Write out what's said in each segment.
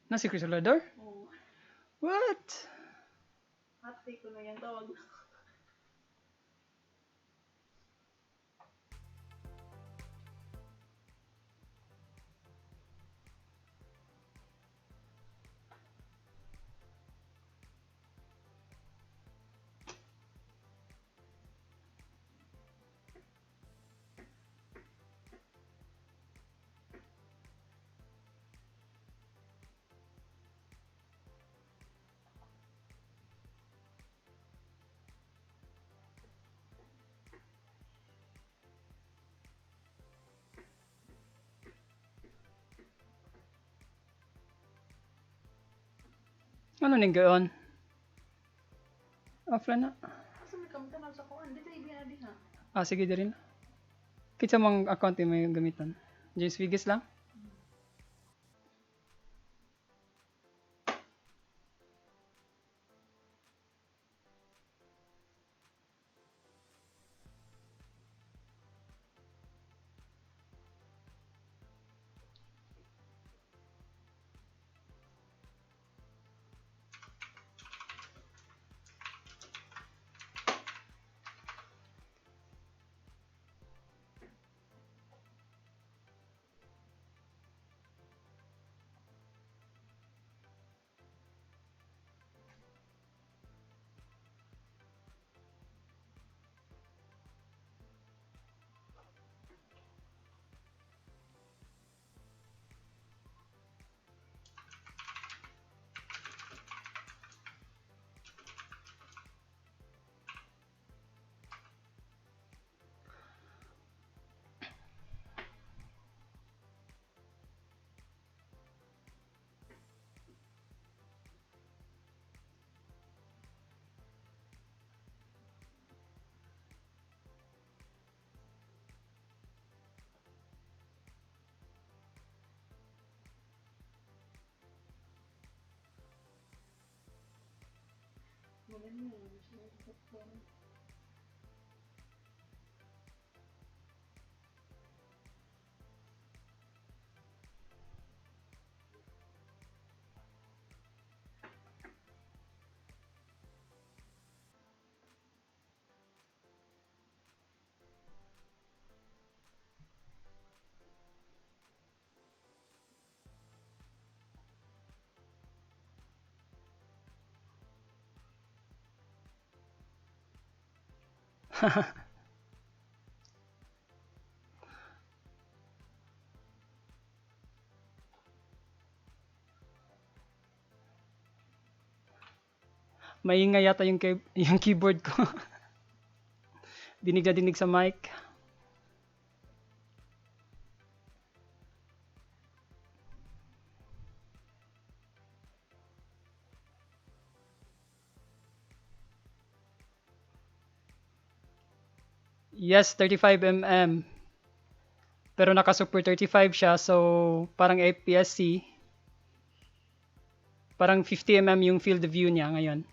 Na si Chris Olador? Oo. What? Hot take ko na yan. Tawag na. Ano ning gayon? Offline na. Kasi may kamtan sa kuan. Dito ibinadi ha. Ah, sige din. Kitsa mang account yung may gamitan. James Vegas lang? Maganda. Siya sa kuan. Maingay yata yung, yung keyboard ko. Dinig na dinig sa mic. Yes, 35mm. Pero naka-super 35 siya, so parang APS-C. Parang 50mm yung field of view niya ngayon.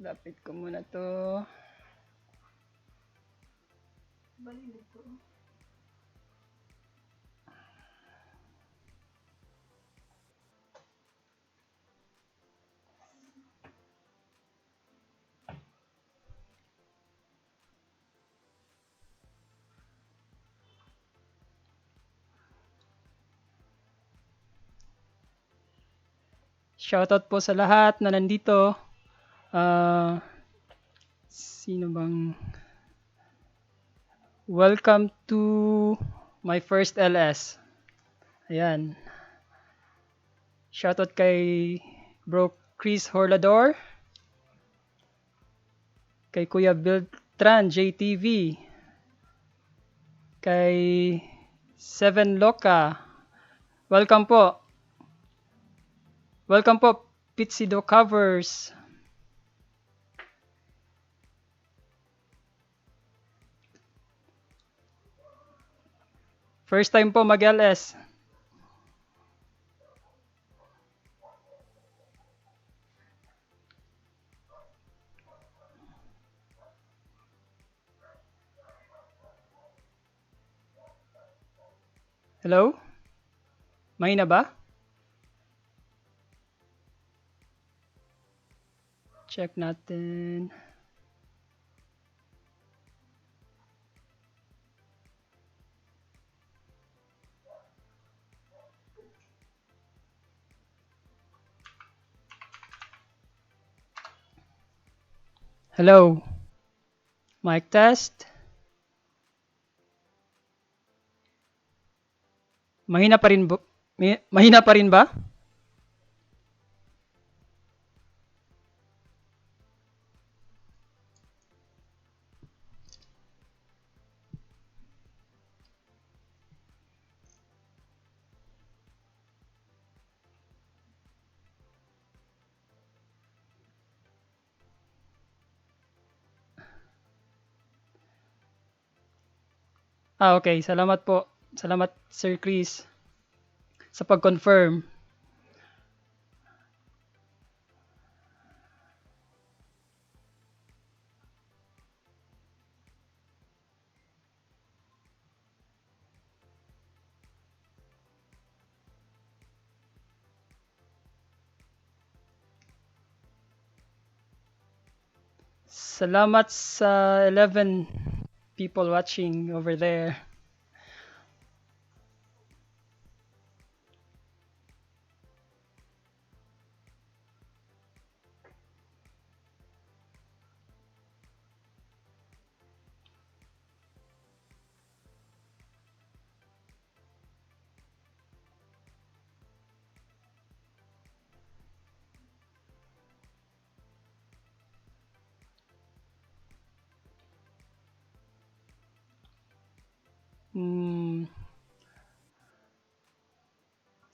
Lapit ko muna to. Balibog ko. Shoutout po sa lahat na nandito. Sino bang... Welcome to my first LS. Ayan. Shoutout kay Bro Chris Horlador. Kay Kuya Beltran JTV. Kay Seven Loca. Welcome po. Welcome po, Pitsido Covers. First time po mag-LS. Hello? Mahina ba? Check natin. Hello? Mic test? Mahina pa rin mahina pa rin ba? Okay. Salamat po. Salamat, Sir Chris, sa pag-confirm. Salamat sa 11 people watching over there.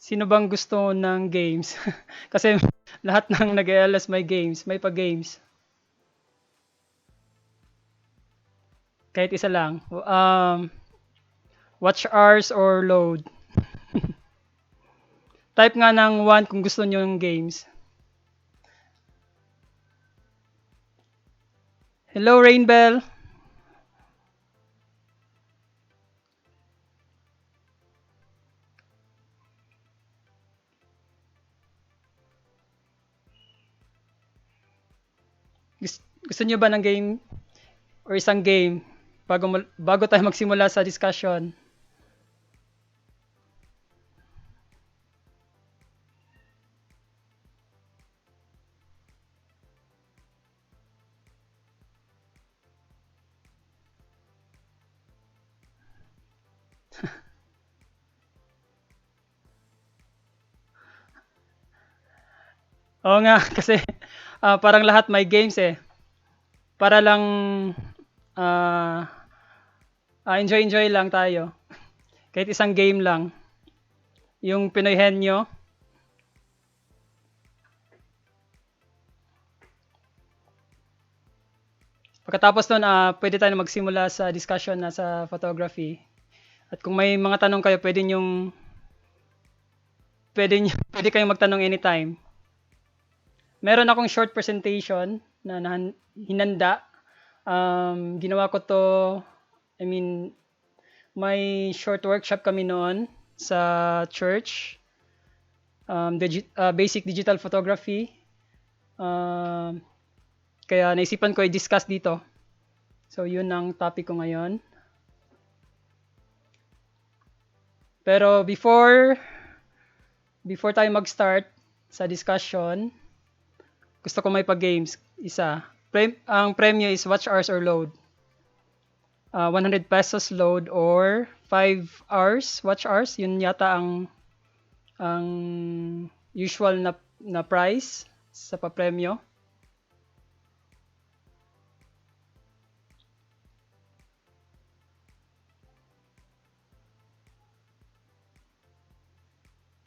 Sino bang gusto ng games? Kasi lahat ng nag-LS may games, may pa-games. Kahit isa lang. Watch hours or load. Type nga ng 1 kung gusto nyo ng games. Hello, Rainbell. Gusto nyo ba ng game or isang game bago tayo magsimula sa discussion? Oo nga, kasi parang lahat may games eh. Para lang enjoy-enjoy lang tayo. Kahit isang game lang. Yung Pinoy Henyo. Pagkatapos nun, pwede tayo magsimula sa discussion na sa photography. At kung may mga tanong kayo, pwede kayong magtanong anytime. Meron akong short presentation na hinanda. Ginawa ko to, may short workshop kami noon sa church. Basic digital photography. Kaya naisipan ko i-discuss dito. So, yun ang topic ko ngayon. Pero before tayo mag-start sa discussion, gusto ko may pa-games. Isa. Ang premyo is watch hours or load. 100 pesos load or 5 hours watch hours. Yun yata ang usual na price sa pa-premyo.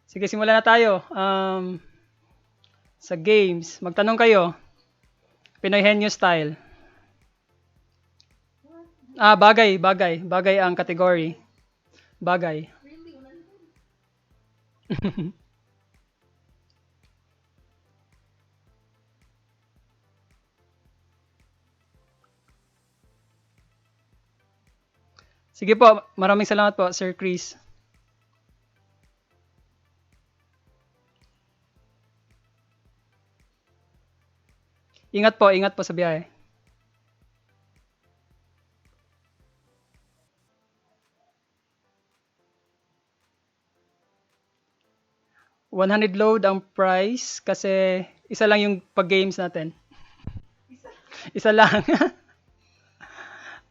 Sige, simulan na tayo. Sa games, magtanong kayo. Pinoy Henyo style. Bagay ang category. Bagay. Really, wala naman. Sige po, maraming salamat po, Sir Chris. Ingat po sa biyahe. 100 load ang price kasi isa lang yung pag-games natin. Isa. Isa lang.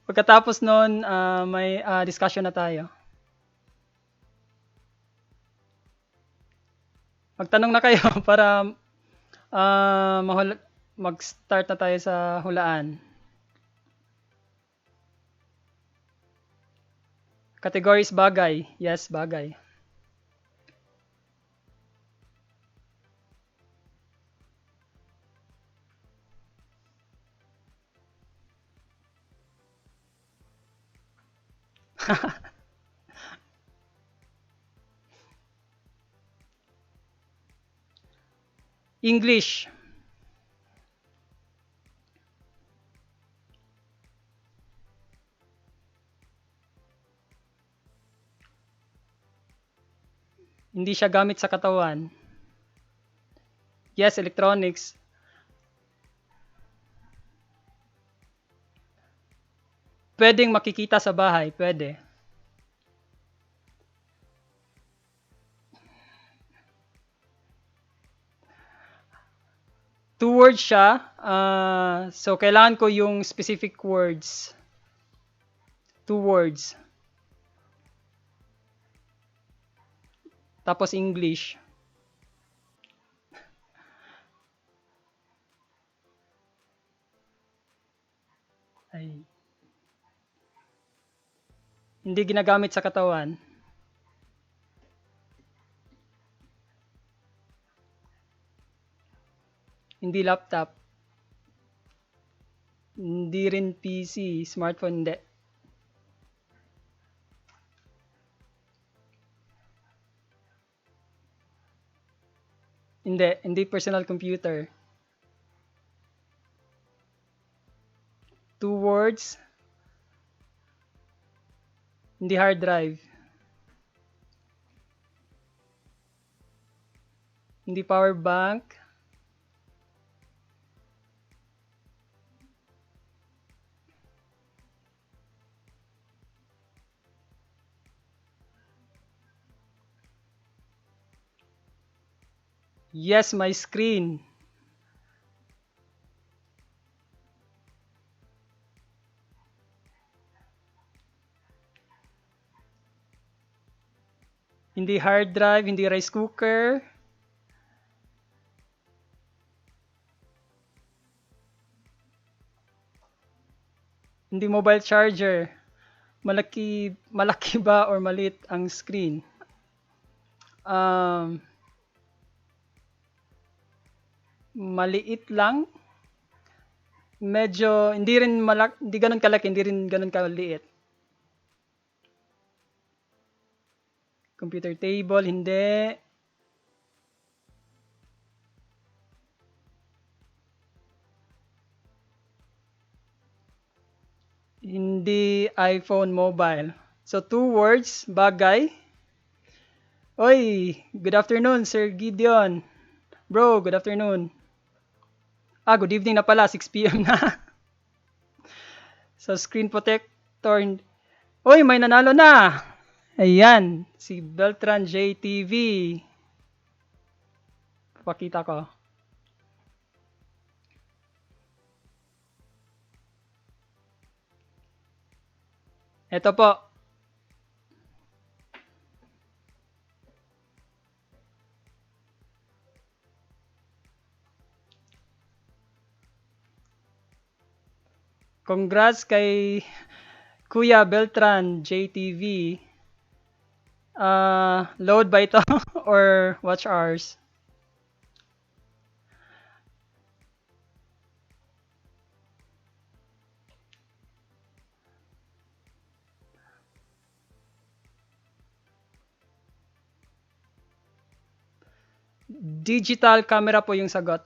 Pagkatapos nun, may discussion na tayo. Magtanong na kayo para mag-start na tayo sa hulaan. Categories bagay. Yes, bagay. English. Hindi siya gamit sa katawan. Yes, electronics. Pwedeng makikita sa bahay, pwede. Two words siya. So, kailangan ko yung specific words. Two words. Tapos English. Ay. Hindi ginagamit sa katawan. Hindi laptop. Hindi rin PC. Smartphone, hindi. Hindi personal computer. Two words. Hindi hard drive. Hindi power bank. Yes, my screen. Hindi hard drive, hindi rice cooker. Hindi mobile charger. Malaki ba or maliit ang screen? Maliit lang. Medyo hindi ganoon kalaki, hindi rin ganoon kaliit. Computer table, hindi. Hindi iPhone mobile. So, two words, bagay. Oy, good afternoon, Sir Gideon. Bro, good afternoon. Good evening na pala, 6 p.m. na. So, screen protector. Oy, may nanalo na. Ayan, si Beltran JTV. Pakita ko. Ito po. Congrats kay Kuya Beltran JTV. Load ba ito or watch hours? Digital camera po yung sagot.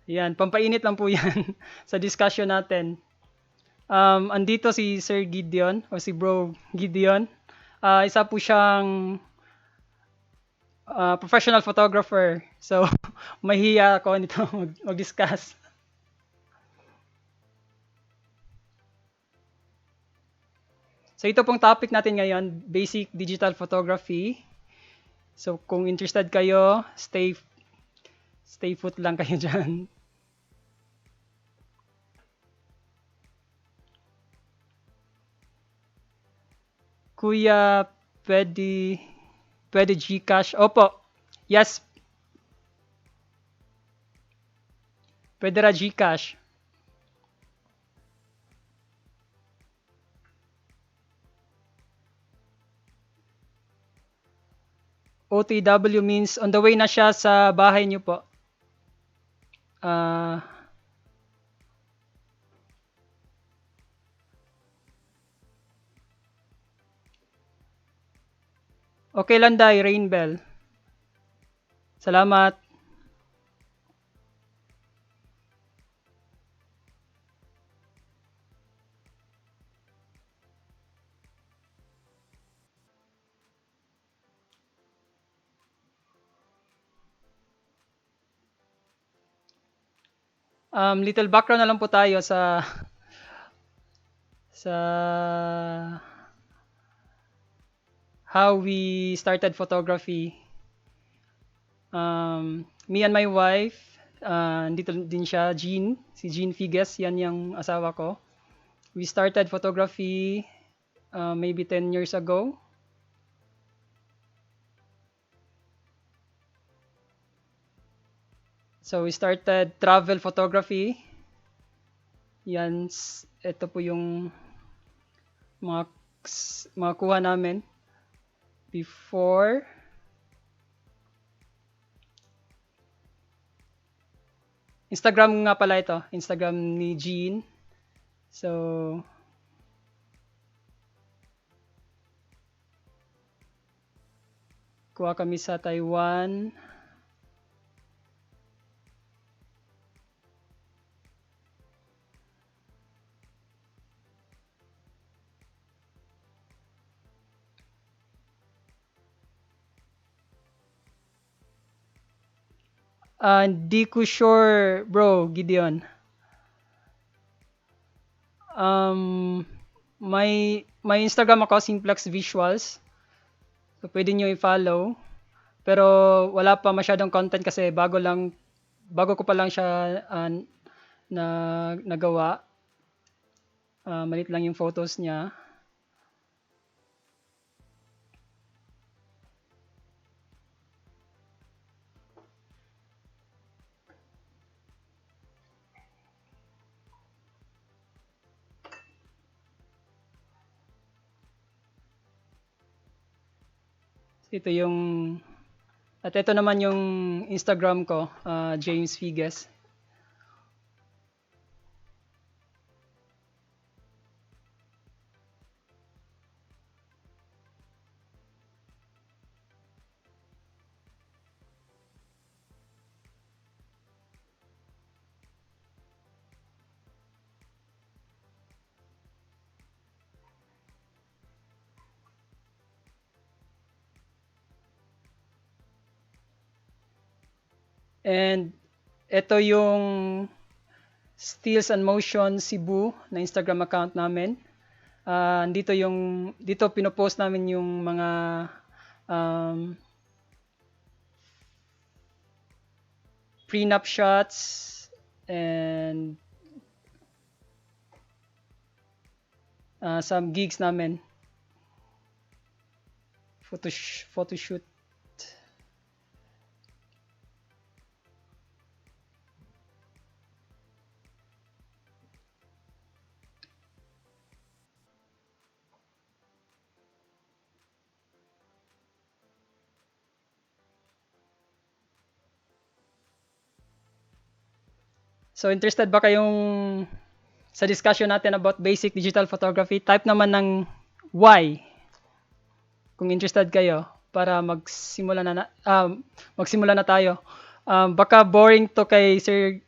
Yan, pampainit lang po yan sa discussion natin. Andito si Sir Gideon o si Bro Gideon. Isa po siyang professional photographer. So, mahiya ako nito mag-discuss. So, ito pong topic natin ngayon, basic digital photography. So, kung interested kayo, stay put lang kayo dyan. Kuya, pwede Gcash? Opo. Yes, pwede ra Gcash. OTW means on the way na siya sa bahay niyo po. Ah, okay lang day, Rainbell. Salamat. Little background na lang po tayo sa how we started photography. Me and my wife, dito din siya, si Jean Figes, yan yung asawa ko. We started photography maybe 10 years ago. So we started travel photography. Yan, ito po yung mga, mga kuha namin before. Instagram nga pala ito, Instagram ni Jean. So, kuha kami sa Taiwan. Hindi ko sure, bro, Gideon. May Instagram ako, Simplex Visuals. So, pwede nyo i-follow. Pero wala pa masyadong content kasi bago ko pa lang siya na nagawa. Malit lang yung photos niya. Ito yung at ito naman yung Instagram ko, James Figes. And ito yung Stills and Motion Cebu na Instagram account namin. Dito pinopost namin yung mga um, prenup shots and some gigs namin. Photoshoot. So interested ba kayong sa discussion natin about basic digital photography? Type naman ng Y kung interested kayo para magsimula na tayo. Baka boring to kay Sir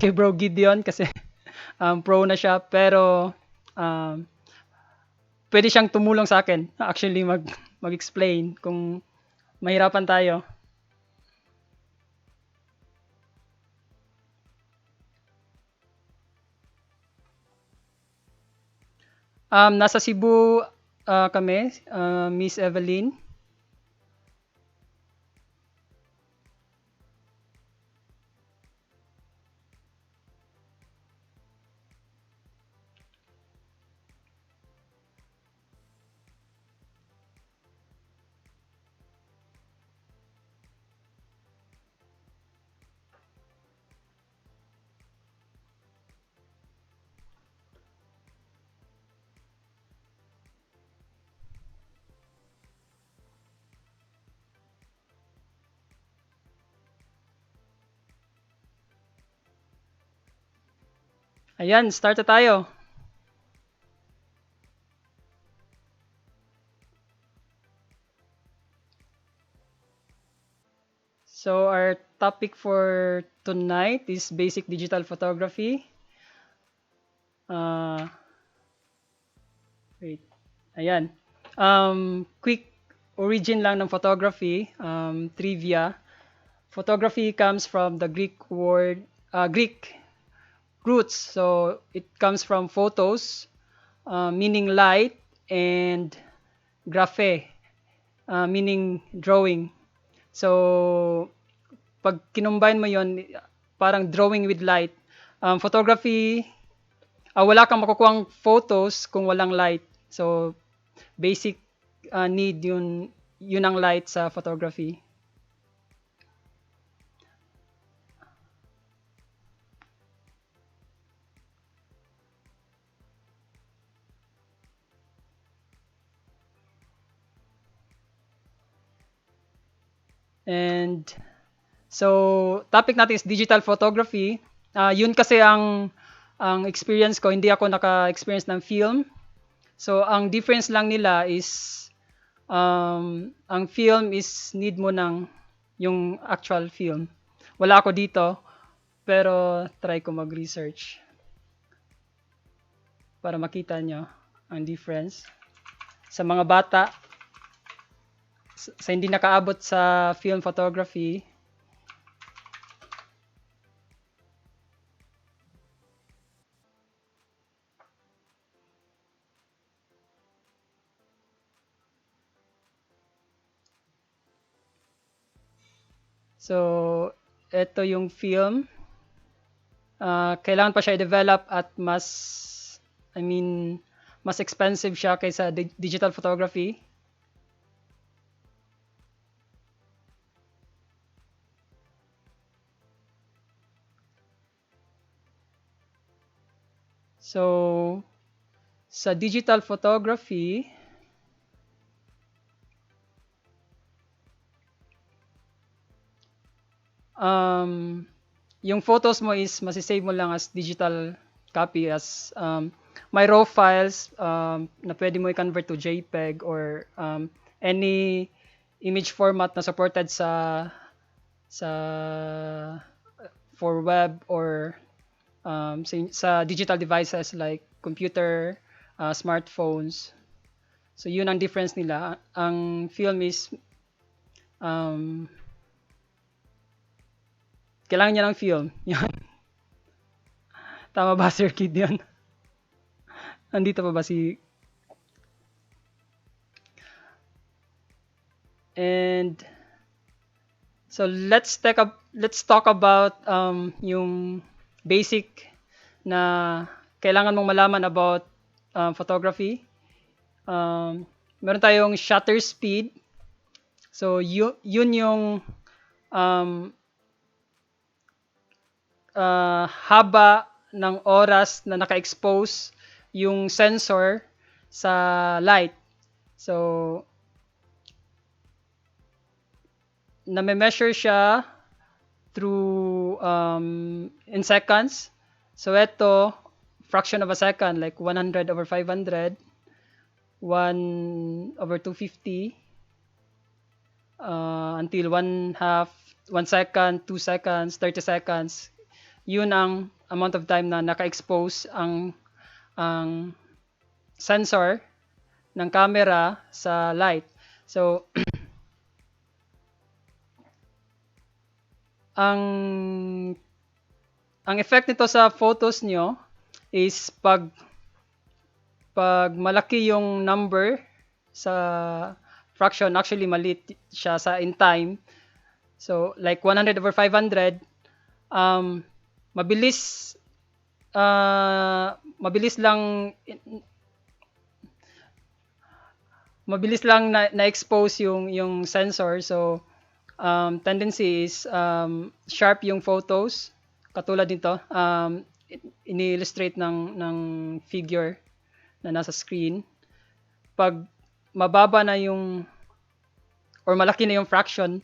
kay Bro Gideon kasi pro na siya pero um, pwede siyang tumulong sa akin actually mag-explain kung mahirapan tayo. Nasa Cebu kami, Miss Evelyn. Ayan, start na tayo. So our topic for tonight is basic digital photography. Uh, wait. Ayan. Quick origin lang ng photography, trivia. Photography comes from the Greek roots. So it comes from photos, meaning light, and graphe, meaning drawing. So pag kinumbine mo yon, parang drawing with light. Photography, wala kang makukuhang photos kung walang light. So basic need yun ang light sa photography. And so topic natin is digital photography. Yun kasi ang experience ko, hindi ako naka-experience ng film. So ang difference lang nila is ang film is need mo ng yung actual film. Wala ako dito, pero try ko mag-research para makita nyo ang difference. Sa mga bata, sa hindi nakaabot sa film photography, so ito yung film. Kailangan pa siya i-develop at I mean, mas expensive siya kaysa digital photography. So, sa digital photography, yung photos mo is masisave mo lang as digital copy as may raw files na pwede mo i-convert to JPEG or any image format na supported sa for web or sa digital devices like computer, smartphones. So yun ang difference nila. Ang film is um, kailangan niya ng film. Yan. Tama ba, Sir Kid, yan? Andito pa ba si... And... So, let's talk about yung basic na kailangan mong malaman about photography. Meron tayong shutter speed. So, yun yung haba ng oras na naka-expose yung sensor sa light. So, name-measure siya through in seconds. So ito, fraction of a second, like 100 over 500, 1 over 250, until 1/2, 1 second, 2 seconds, 30 seconds. Yun ang amount of time na naka-expose ang sensor ng camera sa light. So, ang effect nito sa photos nyo is pag malaki yung number sa fraction, actually maliit siya sa in time. So, like 100 over 500, mabilis mabilis lang na-expose yung sensor. So, tendency is sharp yung photos. Katulad nito, ini-illustrate ng figure na nasa screen. Pag mababa na yung or malaki na yung fraction,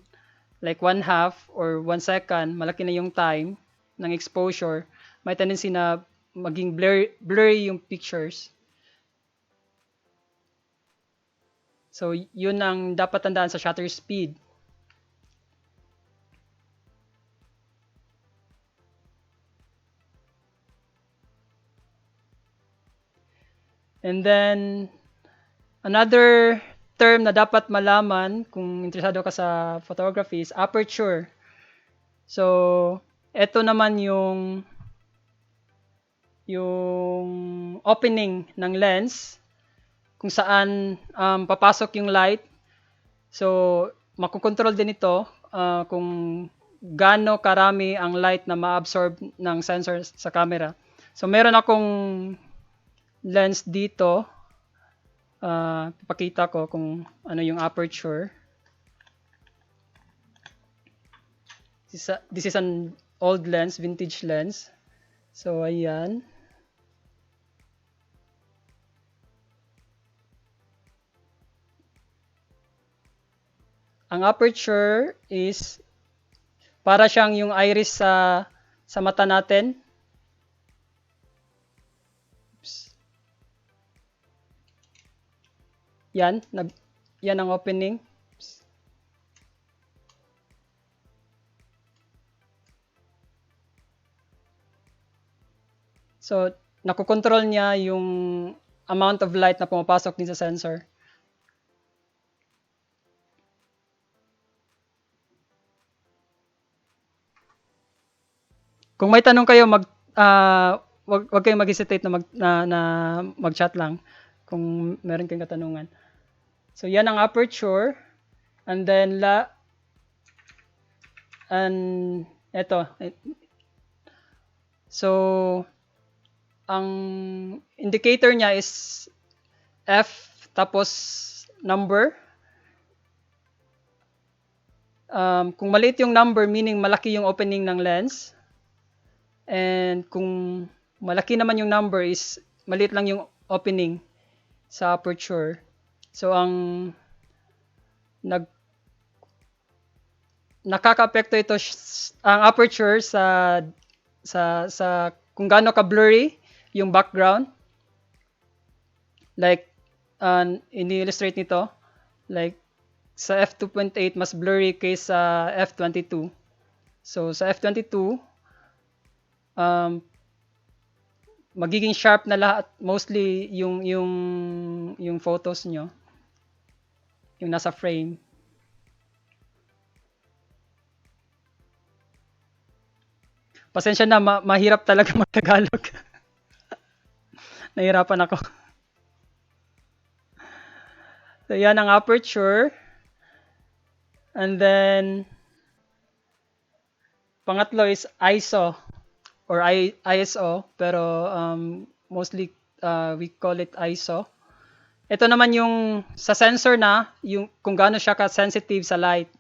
like 1/2 or 1 second, malaki na yung time ng exposure, may tendency na maging blurry yung pictures. So, yun ang dapat tandaan sa shutter speed. And then, another term na dapat malaman kung interesado ka sa photography is aperture. So, ito naman yung opening ng lens kung saan papasok yung light. So, makokontrol din ito kung gaano karami ang light na ma-absorb ng sensor sa camera. So, meron akong lens dito. Papakita ko kung ano yung aperture. This is an old lens, vintage lens. So, ayan. Ang aperture is para siyang yung iris sa mata natin. Oops. Yan ang opening. Oops. So, nakokontrol niya yung amount of light na pumapasok din sa sensor. Kung may tanong kayo, wag kayong mag-hesitate na mag-chat lang kung meron kayong katanungan. So, yan ang aperture. And then, eto. So, ang indicator niya is F tapos number. Kung maliit yung number, meaning malaki yung opening ng lens. And kung malaki naman yung number is maliit lang yung opening sa aperture. So, ang nakaka-apekto ito ang aperture sa kung gaano ka blurry yung background. Like, ini-illustrate nito. Like, sa f2.8 mas blurry kaysa f22. So, sa f22, magiging sharp na lahat, mostly yung photos nyo, yung nasa frame. Pasensya na, mahirap talaga mag-Tagalog. Nahirapan ako. So, yan ang aperture. And then, pangatlo is ISO or ISO, pero mostly we call it ISO. Ito naman yung sa sensor na, yung kung gaano siya ka-sensitive sa light.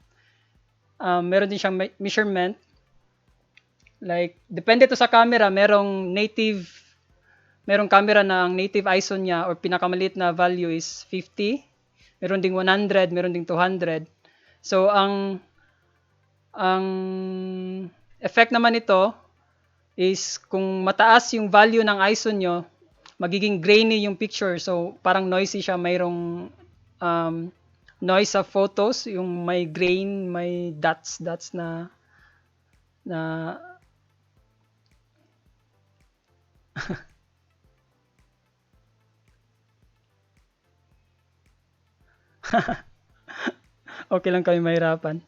Meron din siyang measurement. Like, depende to sa camera, merong camera na ang native ISO niya or pinakamaliit na value is 50. Meron ding 100, meron ding 200. So, ang effect naman ito is kung mataas yung value ng ISO nyo, magiging grainy yung picture. So, parang noisy siya. Mayroong um, noise sa photos, yung may grain, may dots na okay lang kami mahirapan.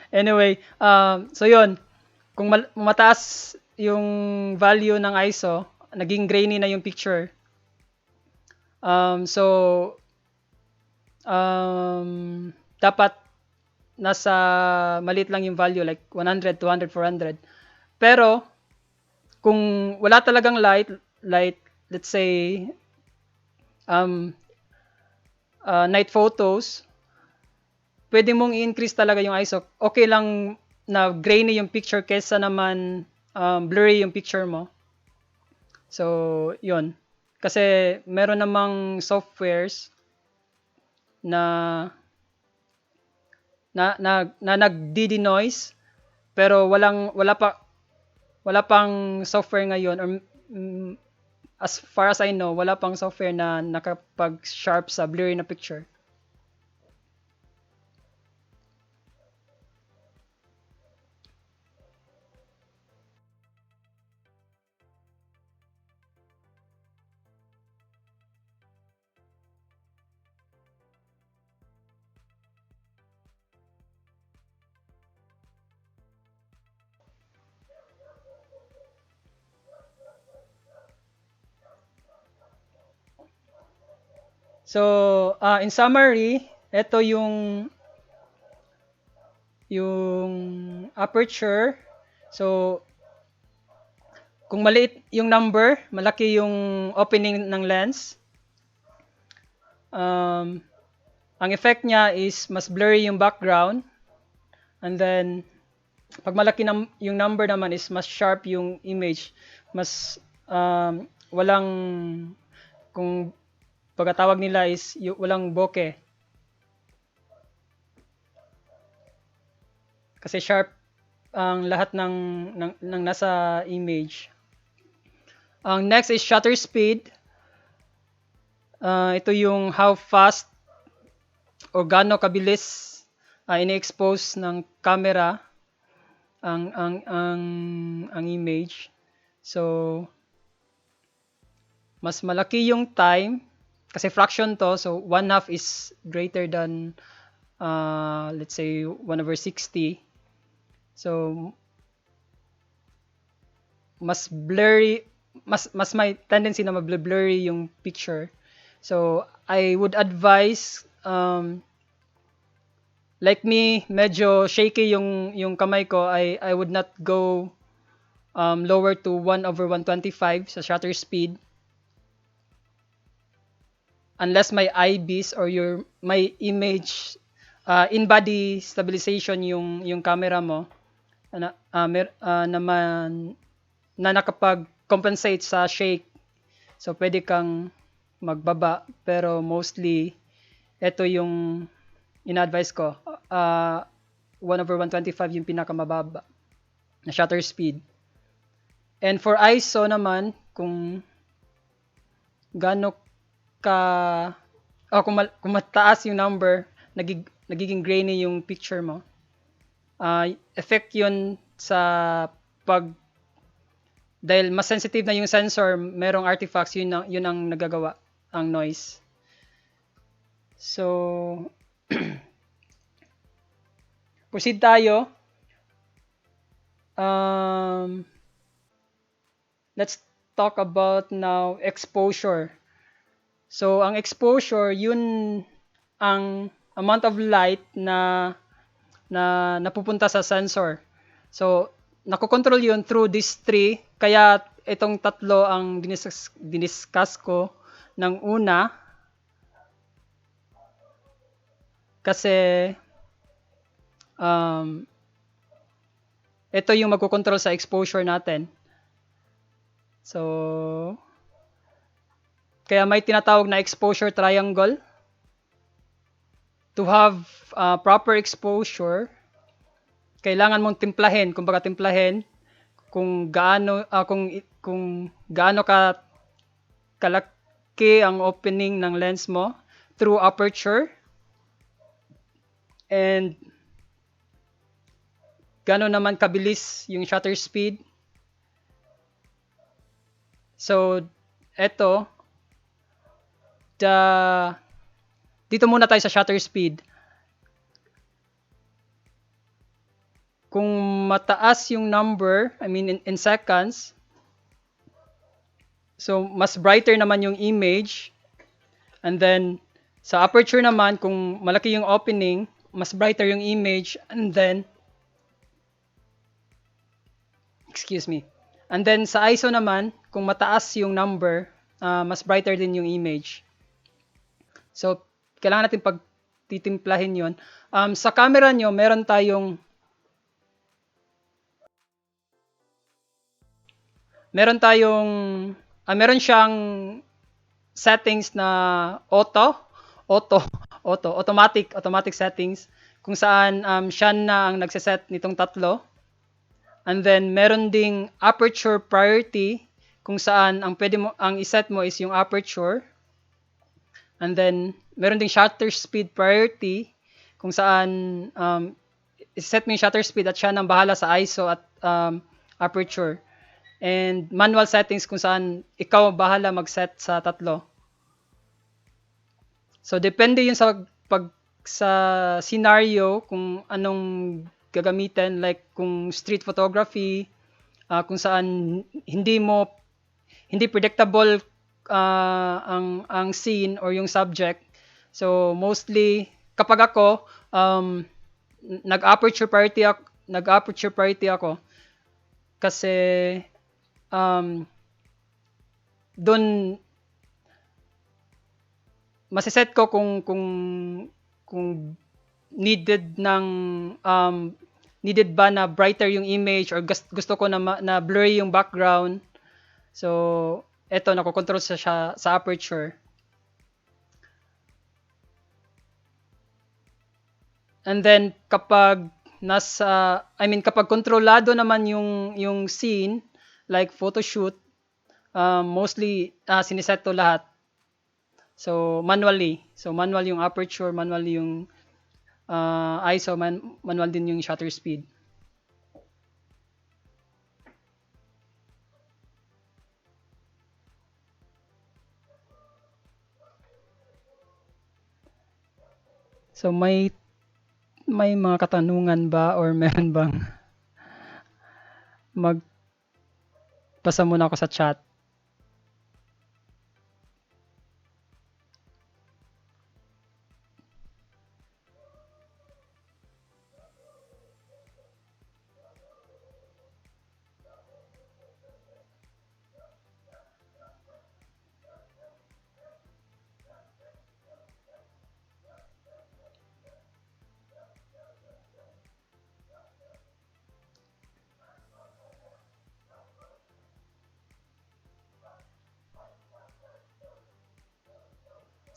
Anyway, so yun, kung mataas yung value ng ISO, naging grainy na yung picture. So, dapat nasa maliit lang yung value, like 100, 200, 400. Pero, kung wala talagang light, let's say, um, night photos, pwede mong i-increase talaga yung ISO. Okay lang na grainy yung picture kesa naman blurry yung picture mo. So, yun. Kasi meron namang softwares na nag-de-denoise pero wala pang software ngayon or as far as I know, wala pang software na nakapag-sharp sa blurry na picture. So, in summary, ito yung aperture. So, kung maliit yung number, malaki yung opening ng lens. Ang effect niya is mas blurry yung background. And then, pag malaki yung number naman is mas sharp yung image. Mas walang, kung pagkatawag nila is walang bokeh. Kasi sharp ang lahat ng nasa image. Ang next is shutter speed. Ito yung how fast o gaano kabilis ini-expose ng camera ang image. So, mas malaki yung time kasi fraction to. So, 1/2 is greater than let's say 1/60. So, mas blurry, mas may tendency na ma-blurry yung picture. So, I would advise like me, medyo shaky yung kamay ko. I would not go lower to 1/125 sa shutter speed unless may IBIS or may image in-body stabilization yung camera mo naman na nakapag-compensate sa shake. So, pwede kang magbaba. Pero mostly, ito yung in-advise ko. 1/125 yung pinakamababa na shutter speed. And for ISO naman, kung gaano kung mataas yung number, nagiging grainy yung picture mo. Effect yun sa dahil mas sensitive na yung sensor, merong artifacts, yun ang nagagawa, ang noise. So, proceed tayo. Let's talk about now exposure. So, ang exposure, yun ang amount of light na napupunta sa sensor. So, nakokontrol yun through these three. Kaya itong tatlo ang diniscuss ko ng una. Kasi ito yung magkocontrol sa exposure natin. So, kaya may tinatawag na exposure triangle. To have proper exposure, kailangan mong timplahin, kumbaga timplahin, kung gaano ka kalaki ang opening ng lens mo through aperture, and gaano naman kabilis yung shutter speed. So eto, the dito muna tayo sa shutter speed. Kung mataas yung number, I mean in seconds, so mas brighter naman yung image. And then sa aperture naman, kung malaki yung opening, mas brighter yung image. And then excuse me. And then sa ISO naman, kung mataas yung number, mas brighter din yung image. So kailangan natin pagtitimplahin yon. Sa camera nyo, meron siyang settings na auto, automatic settings, kung saan siya na ang nagseset nitong tatlo. And then meron ding aperture priority, kung saan ang iset mo is yung aperture. And then meron ding shutter speed priority, kung saan iset mo yung shutter speed at siya nang bahala sa ISO at aperture. And manual settings, kung saan ikaw bahala mag-set sa tatlo. So depende yun sa scenario kung anong gagamitin, like kung street photography, kung saan hindi predictable ang scene or yung subject. So mostly kapag ako nag-aperture priority ako kasi doon masiset ko kung needed ba na brighter yung image or gusto ko na blurry yung background. So eto, nakokontrol siya sa aperture. And then kapag kapag kontrolado naman yung scene, like photoshoot, mostly siniset to lahat. So manually. So manual yung aperture, manual yung ISO, manual din yung shutter speed. So may mga katanungan ba or meron bang magbasa muna ako sa chat.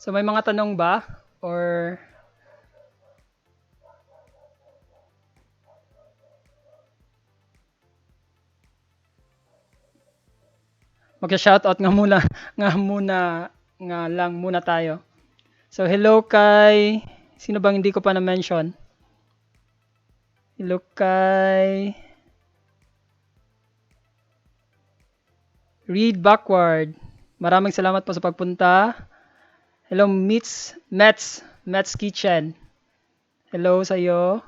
So may mga tanong ba or mag-shoutout nga lang muna tayo. So hello kay sino bang hindi ko pa na-mention? Hello kay Read Backward. Maraming salamat po sa pagpunta. Hello Mets Kitchen. Hello sa iyo.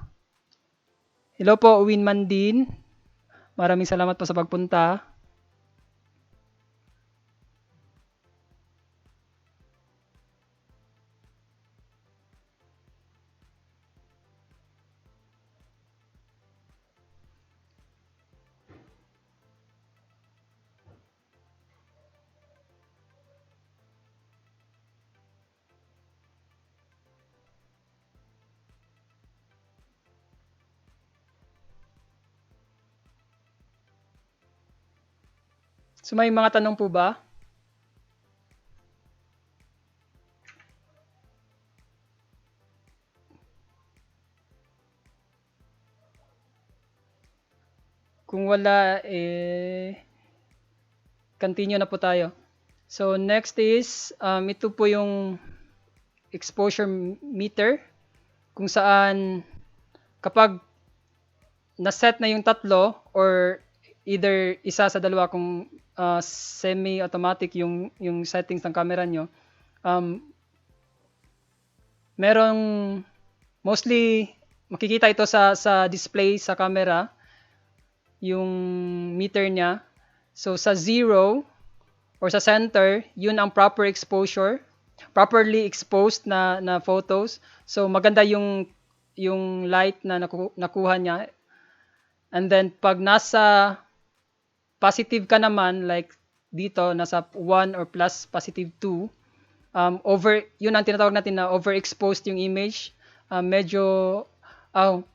Hello po Uwin Mandin. Maraming salamat po sa pagpunta. So may mga tanong po ba? Kung wala, continue na po tayo. So, next is, ito po yung exposure meter, kung saan kapag na-set na yung tatlo or either isa sa dalawa kung semi-automatic yung settings ng camera nyo, um, merong mostly makikita ito sa display sa camera, yung meter niya. So sa zero or sa center, yun ang proper exposure, properly exposed na photos. So maganda yung light na nakuha niya. And then pag nasa positive ka naman, like dito nasa 1 or plus positive 2, yun ang tinatawag natin na overexposed yung image. Medyo um,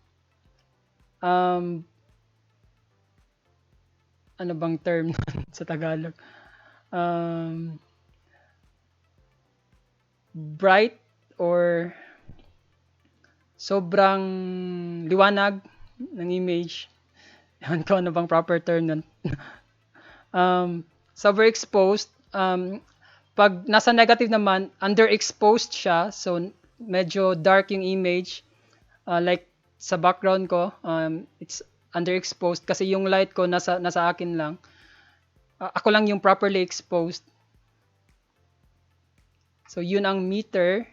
ano bang term sa Tagalog? Um, bright or sobrang liwanag ng image. Ewan ko ano bang proper term nun. So overexposed, pag nasa negative naman, underexposed siya. So medyo dark yung image. Like sa background ko, it's underexposed kasi yung light ko nasa akin lang. Ako lang yung properly exposed. So yun ang meter.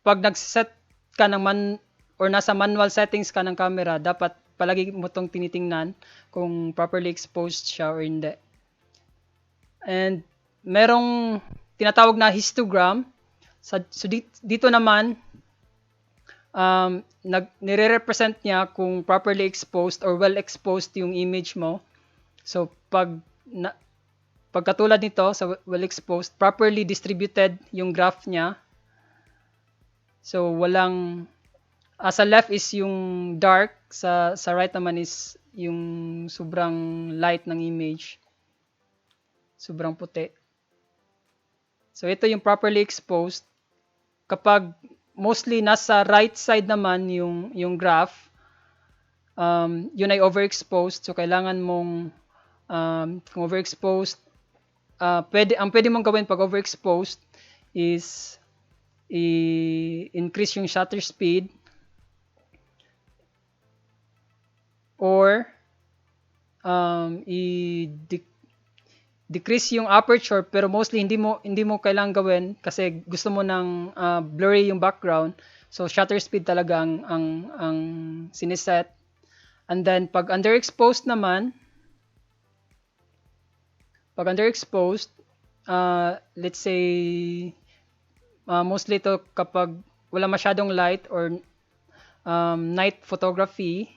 Pag nag-set ka ng or nasa manual settings ka ng camera, dapat palagi mo tong tinitingnan kung properly exposed siya or hindi. And merong tinatawag na histogram. So dito naman, nire-represent niya kung properly exposed or well exposed yung image mo. So pag katulad nito sa well exposed, properly distributed yung graph niya. So walang sa left is yung dark, sa right naman is yung sobrang light ng image. Sobrang puti. So ito yung properly exposed. Kapag mostly nasa right side naman yung graph, yun ay overexposed. So kailangan mong kung overexposed, ang pwede mong gawin pag overexposed is i-increase yung shutter speed or decrease yung aperture, pero mostly hindi mo kailangan gawin kasi gusto mo ng blurry yung background. So shutter speed talaga ang siniset. And then pag underexposed naman, let's say mostly to kapag wala masyadong light or night photography,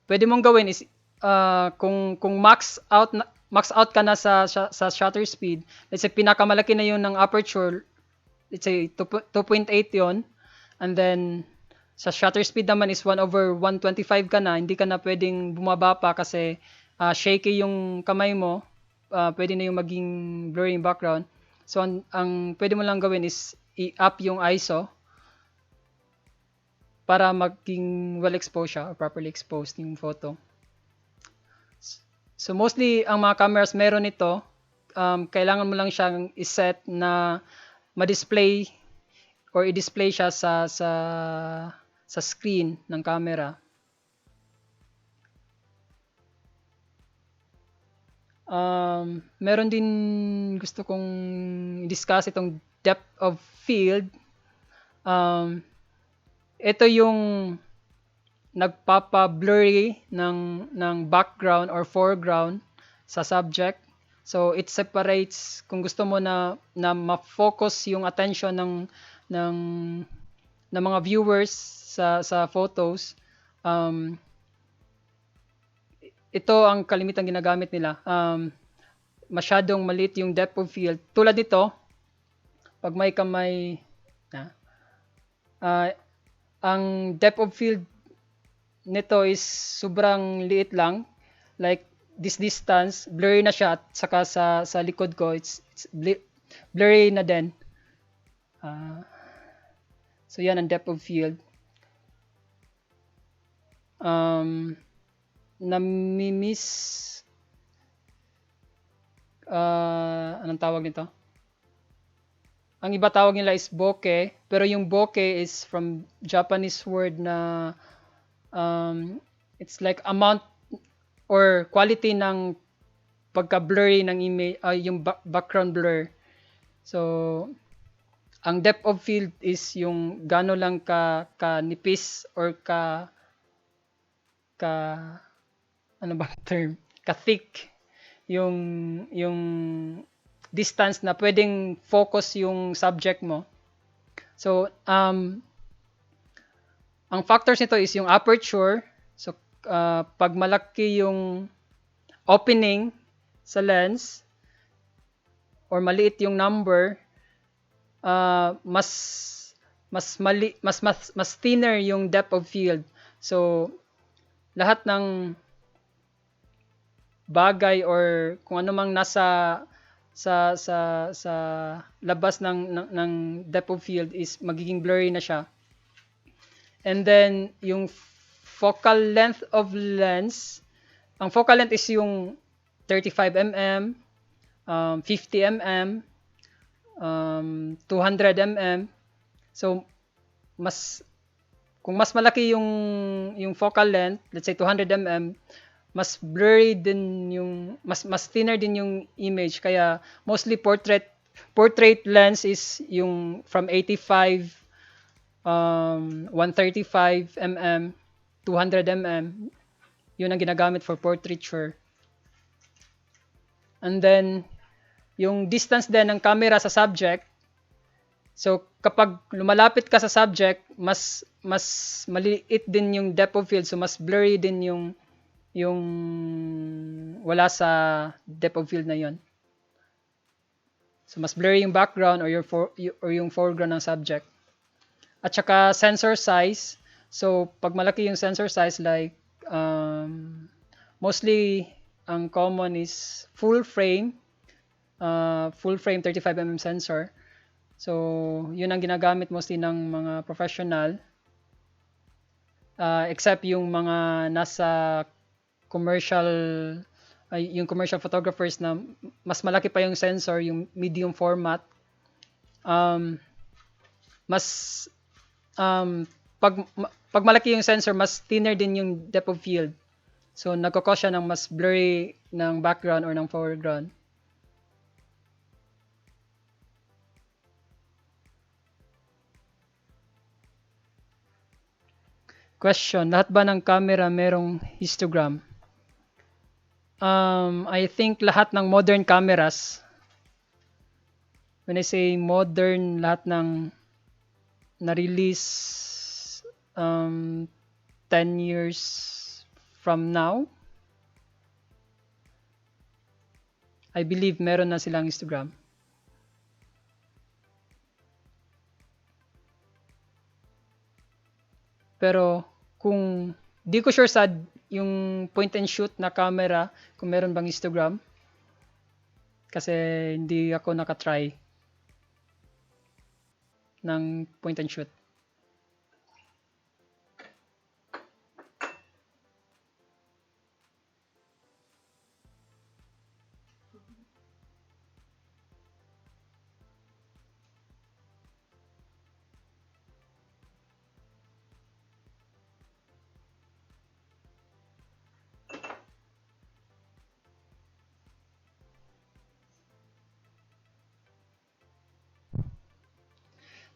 pwede mong gawin is kung max out ka na sa shutter speed, let's say pinakamalaki na yun ng aperture, let's say 2.8 yon, and then sa shutter speed naman is 1/125 ka na, hindi ka na pwedeng bumaba pa kasi shaky yung kamay mo, pwede na yung maging blurry yung background. So ang pwede mo lang gawin is i-up yung ISO para maging well exposed siya or properly exposed yung photo. So mostly ang mga cameras meron ito, kailangan mo lang siyang iset na ma-display or i-display siya sa screen ng camera. Meron din gusto kong discuss itong depth of field. Ito yung nagpapa-blurry ng background or foreground sa subject. So it separates kung gusto mo na ma-focus yung attention ng mga viewers sa photos. Ito ang kalimitang ginagamit nila. Masyadong maliit yung depth of field. Tulad nito, pag may kamay ang depth of field nito is sobrang liit lang, like this distance, blurry na siya, at saka sa likod ko it's blurry na din. So yan ang depth of field. um, nami-miss, anong tawag nito? Ang iba tawag nila is bokeh, pero yung bokeh is from Japanese word na it's like amount or quality ng pagka-blurry ng image, yung background blur. So, ang depth of field is yung gaano lang ka nipis or ka ano ba term? Ka thick yung yung distance na pwedeng focus yung subject mo. So, ang factors nito is yung aperture. So, pag malaki yung opening sa lens or maliit yung number, mas mas thinner yung depth of field. So, lahat ng bagay or kung ano mang nasa sa labas ng depth of field is magiging blurry na siya. And then yung focal length of lens, ang focal length is yung 35 mm, 50 mm, 200 mm. So mas kung mas malaki yung focal length, let's say 200 mm, mas blurry din yung mas thinner din yung image, kaya mostly portrait lens is yung from 85, 135 mm, 200 mm, yun ang ginagamit for portraiture. And then yung distance din ng camera sa subject. So kapag lumalapit ka sa subject, mas maliit din yung depth of field, so mas blurry din yung wala sa depth of field na yon. So mas blurry yung background or yung foreground ng subject. At saka sensor size. So pag malaki yung sensor size, like mostly ang common is full frame 35 mm sensor. So yun ang ginagamit mostly ng mga professional, except yung mga nasa commercial, yung commercial photographers na mas malaki pa yung sensor, yung medium format. Mas pag pag malaki yung sensor, mas thinner din yung depth of field. So nagko-cause siya ng mas blurry ng background or ng foreground. Question, lahat ba ng camera merong histogram? I think lahat ng modern cameras, when I say modern, lahat ng na-release 10 years from now, I believe meron na silang histogram. Pero kung di ko sure sa yung point and shoot na camera kung meron bang histogram, kasi hindi ako nakatry ng point and shoot.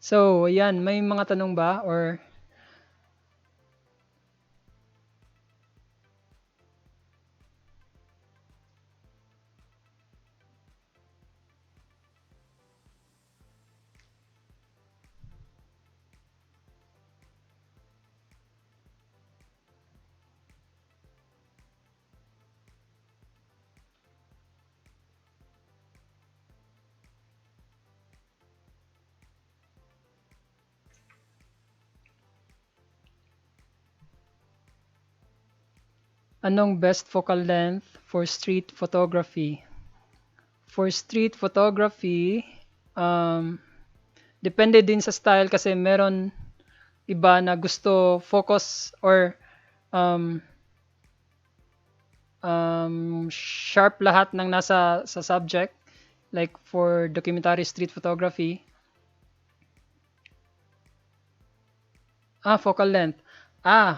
So, ayan, may mga tanong ba or anong best focal length for street photography? For street photography, depende din sa style kasi meron iba na gusto focus or um, sharp lahat ng nasa sa subject. Like for documentary street photography. Focal length.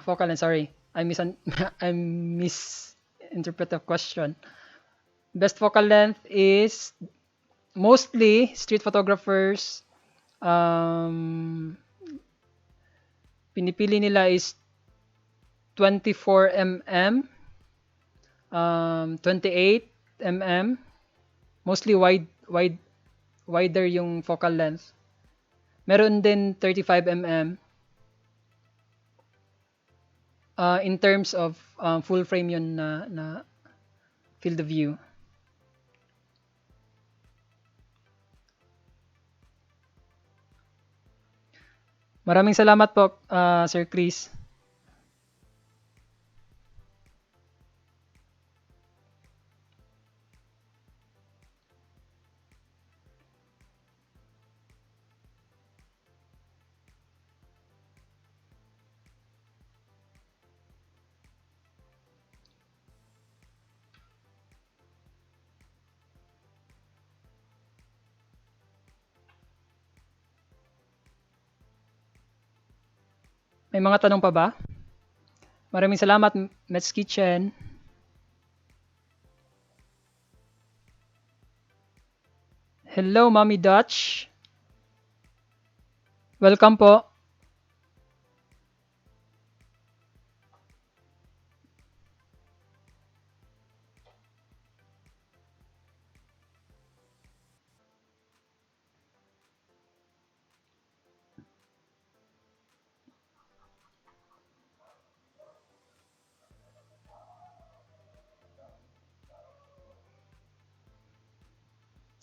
Focal length, sorry. I misinterpret the question. Best focal length is mostly street photographers, um, pinipili nila is 24 mm, 28 mm, mostly wider yung focal length. Meron din 35 mm. In terms of full frame yun na field of view. Maraming salamat po, Sir Chris. May mga tanong pa ba? Maraming salamat, Mets Kitchen. Hello, Mommy Dutch. Welcome po.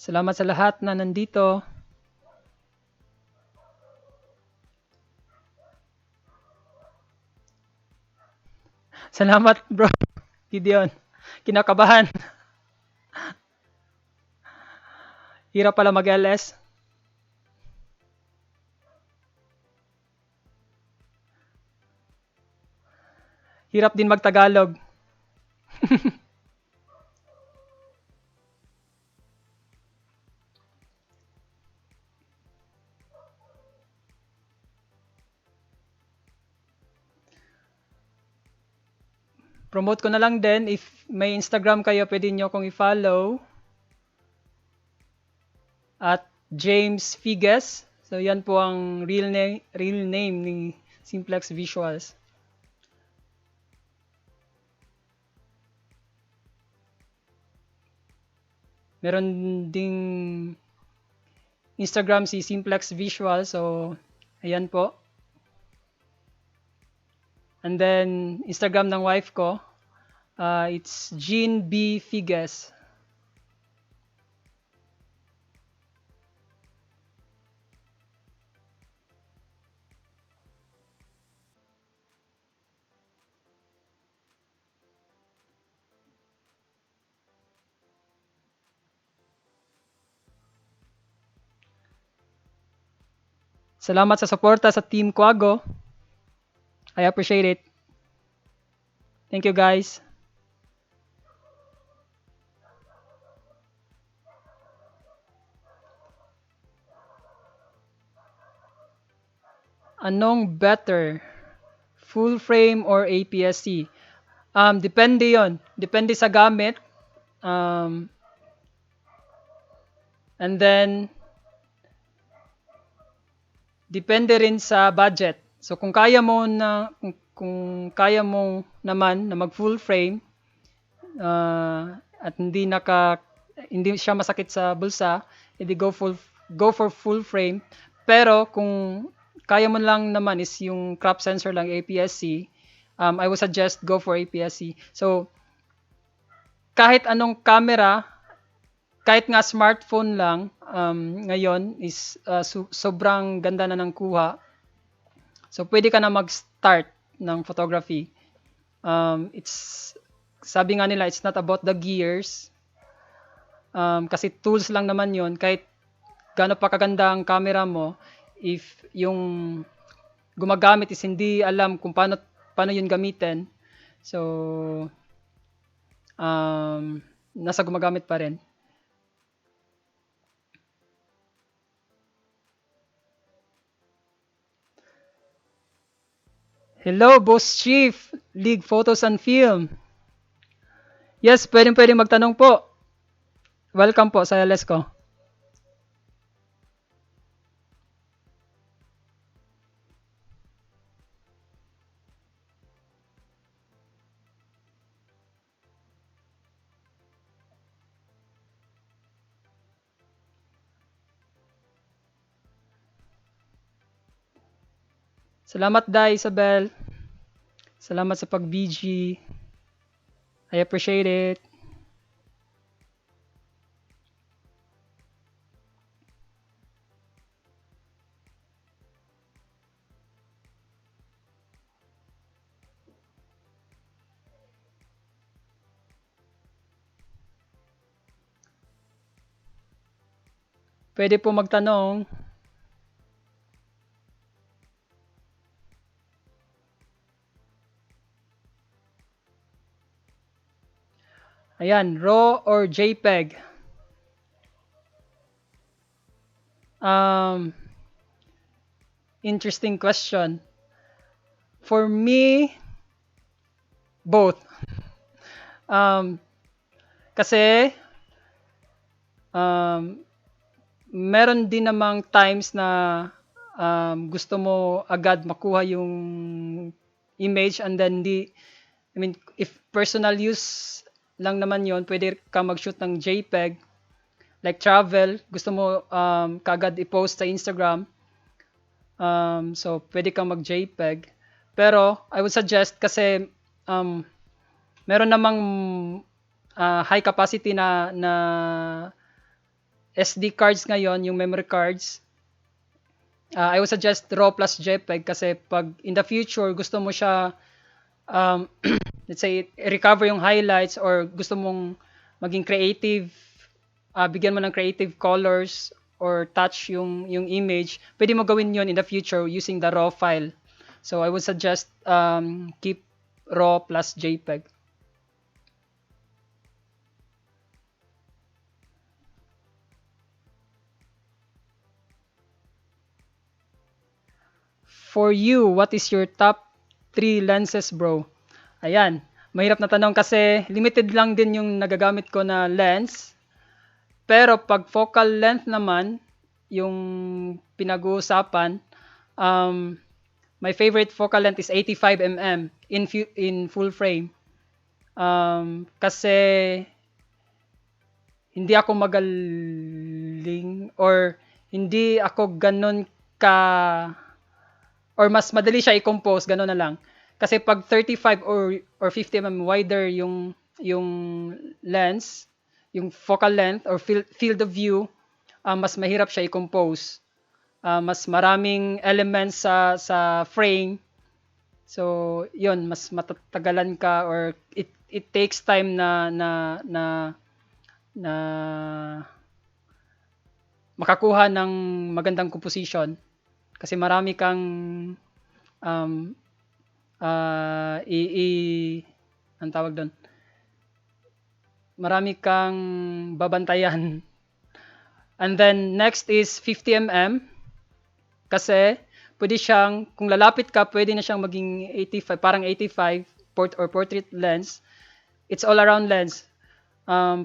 Salamat sa lahat na nandito. Salamat, bro. Gideon. Kinakabahan. Hirap pala mag-LS. Hirap din mag-Tagalog. Promote ko na lang din, if may Instagram kayo, pwede nyo akong i-follow. At James Figes. So yan po ang real name ni Simplex Visuals. Meron ding Instagram si Simplex Visual. So ayan po. And then Instagram ng wife ko, it's Jean B. Figes. Salamat sa suporta sa Team Quago. I appreciate it. Thank you, guys. Anong better? Full frame or APS-C? Depende yon. Depende sa gamit. And then, depende rin sa budget. So kung kaya mo kung kaya mo naman na mag full frame at hindi siya masakit sa bulsa, edi go for full frame. Pero kung kaya mo lang naman is yung crop sensor lang, APS-C, I would suggest go for APS-C. So kahit anong camera, kahit nga smartphone lang, ngayon is sobrang ganda na ng kuha. So pwede ka na mag-start ng photography. Sabi nga nila, it's not about the gears. Kasi tools lang naman yon. Kahit gaano pa kaganda ang camera mo, if yung gumagamit is hindi alam kung paano yun gamitin, So, nasa gumagamit pa rin. Hello, Boss Chief, League Photos and Film. Yes, pwedeng magtanong po. Welcome po sa LS ko. Salamat, Dai Isabel. Salamat sa pag-BG. I appreciate it. Pwede po magtanong. Ayan, RAW or JPEG? Um, Interesting question. For me, both. Um, Kasi um, meron din namang times na gusto mo agad makuha yung image and then I mean, if personal use lang naman yon, pwede ka mag-shoot ng JPEG. Like travel, gusto mo kagad i-post sa Instagram. So, pwede kang mag-JPEG. Pero, I would suggest kasi um, meron namang high capacity na SD cards ngayon, yung memory cards. I would suggest RAW plus JPEG kasi pag in the future gusto mo siya let's say recover yung highlights or gusto mong maging creative, bigyan mo ng creative colors or touch yung image, pwede mo gawin yon in the future using the RAW file. So I would suggest keep RAW plus JPEG. For you, what is your top 3 lenses, bro? Ayan, mahirap na tanong kasi limited lang din yung nagagamit ko na lens. Pero pag focal length naman, yung pinag-uusapan, my favorite focal length is 85 mm in full frame. Kasi hindi ako magaling or hindi ako ganun ka or mas madali siya i-compose, ganun na lang. Kasi pag 35 or 50 mm wider yung lens, yung focal length or field of view, mas mahirap siya i-compose. Mas maraming elements sa frame. So, yun, mas matatagalan ka or it takes time na makakuha ng magandang composition kasi marami kang um, ang tawag doon, marami kang babantayan. And then next is 50 mm kasi pwede siyang, kung lalapit ka, pwede na siyang maging 85, parang 85 portrait lens. It's all around lens.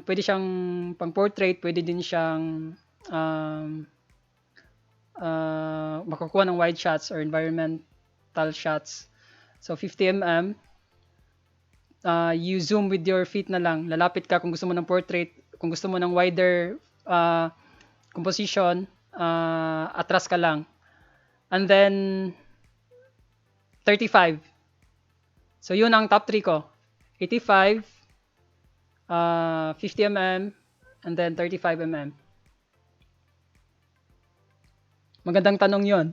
Pwede siyang pang portrait, pwede din siyang makakuha ng wide shots or environmental shots. So 50 mm, you zoom with your feet na lang. Lalapit ka kung gusto mo ng portrait, kung gusto mo ng wider composition, atras ka lang. And then 35. So yun ang top 3 ko. 85, 50 mm, and then 35 mm. Magandang tanong yon.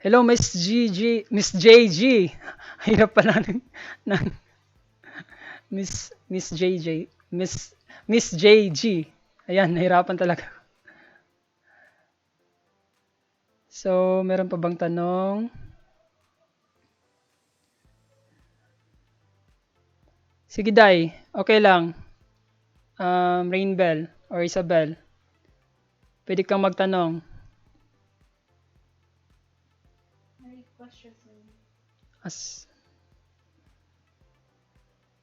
Hello, Miss GG, Miss JG. Hirap pala ng Miss JJ, Miss JG. Ayan, nahirapan talaga. So, meron pa bang tanong? Sige, Day. Okay lang. Rainbell or Isabel. Pwede kang magtanong. May questions and As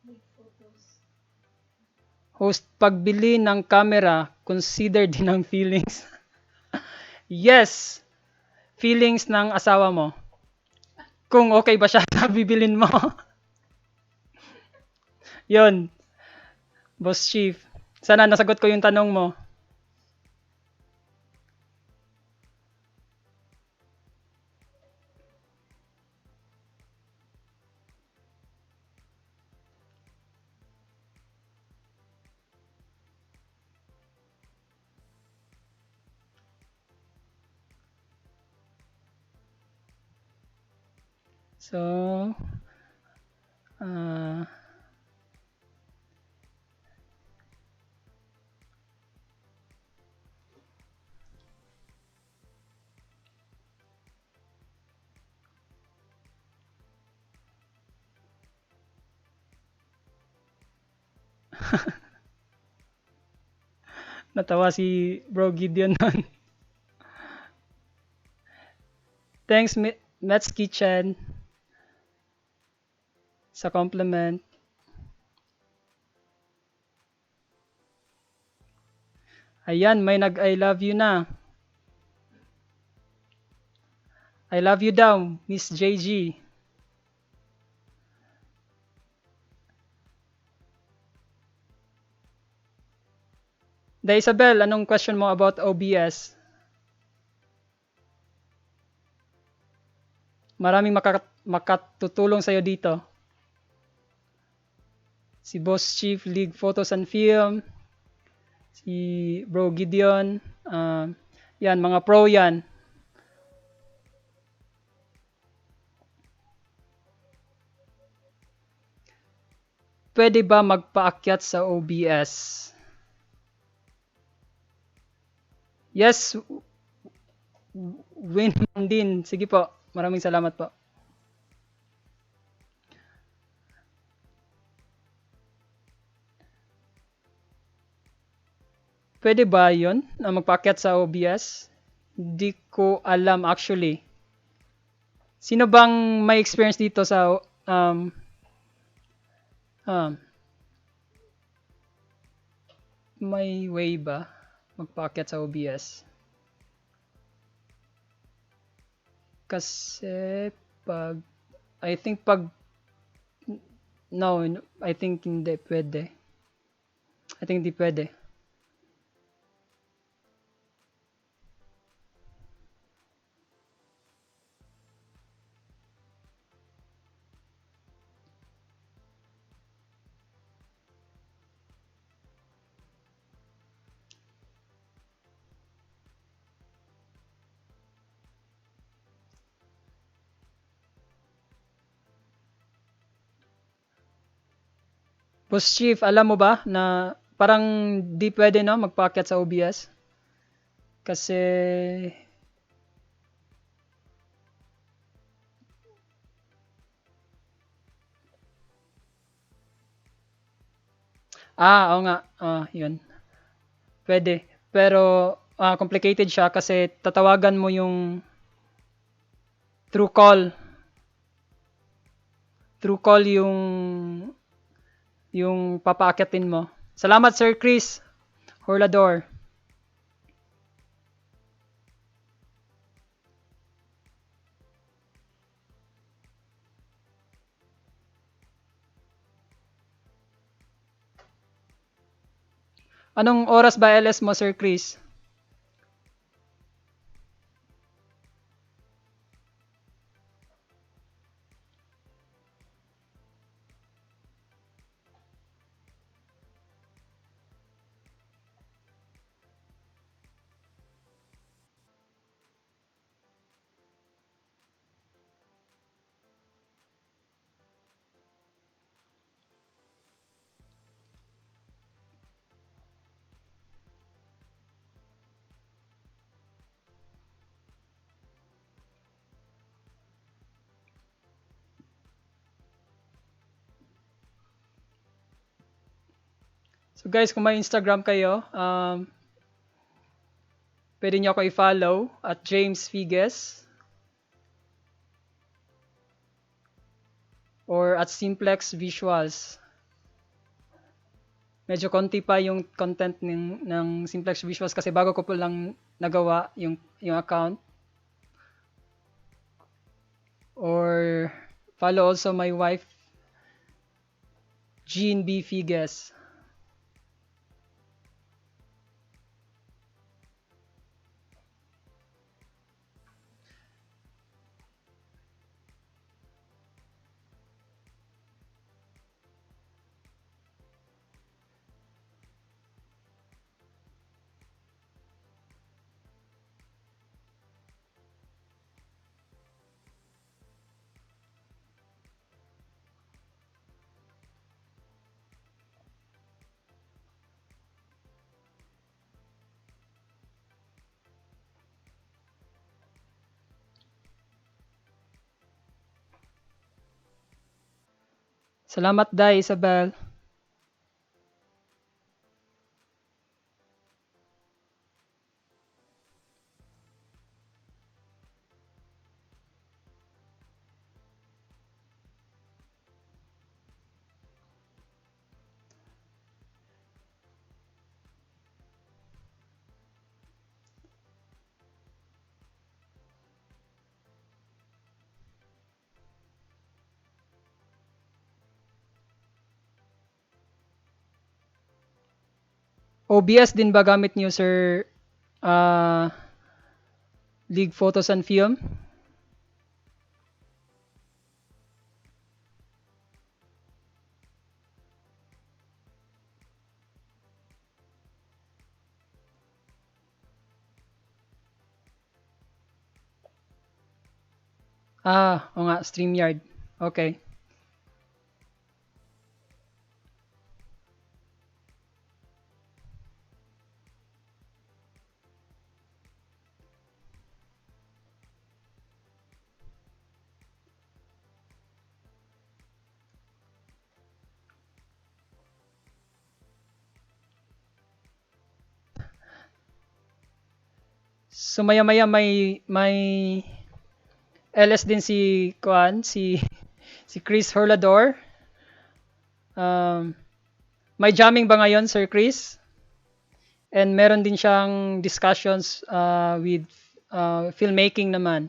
may photos. host, pagbili ng camera, consider din ang feelings. Yes, feelings ng asawa mo. Kung okay ba siya sa bibilin mo. Yon, Boss Chief. Sana nasagot ko yung tanong mo. So, ah, natawa si Bro Gideon nun. Thanks, Mets Kitchen, sa compliment. Ayan, may nag-I love you na. I love you daw, Miss JG. Da Isabel, anong question mo about OBS? Maraming makatutulong sa'yo dito. Si Boss Chief League Photos and Film, si Bro Gideon, yan, mga pro yan. Pwede ba magpaakyat sa OBS? Yes, win man din. Sige po, maraming salamat po. Pwede ba yon na magpaakyat sa OBS? Hindi ko alam actually. Sino bang may experience dito sa um, may way ba magpaakyat sa OBS? Kasi pag I think pag no, I think hindi pwede. I think hindi pwede. Boss Chief, alam mo ba na parang di pwede no magpaakyat sa OBS? Kasi oo nga, yun. Pwede. Pero complicated siya kasi tatawagan mo yung through call. Through call yung papaakyatin mo. Salamat Sir Chris Horlador. Anong oras ba LS mo Sir Chris? So guys, kung may Instagram kayo, pwede niyo ako i-follow at James Figes or at Simplex Visuals. Medyo konti pa yung content ng Simplex Visuals kasi bago ko po lang nagawa yung account. Or follow also my wife, Jean B. Figes. Salamat, Day Isabel. OBS din ba gamit niyo, Sir League Photos and Film? O nga, StreamYard. Okay. So maya-maya may LS din si Kuan, si Chris Horlador. May jamming ba ngayon, Sir Chris? And meron din siyang discussions with filmmaking naman.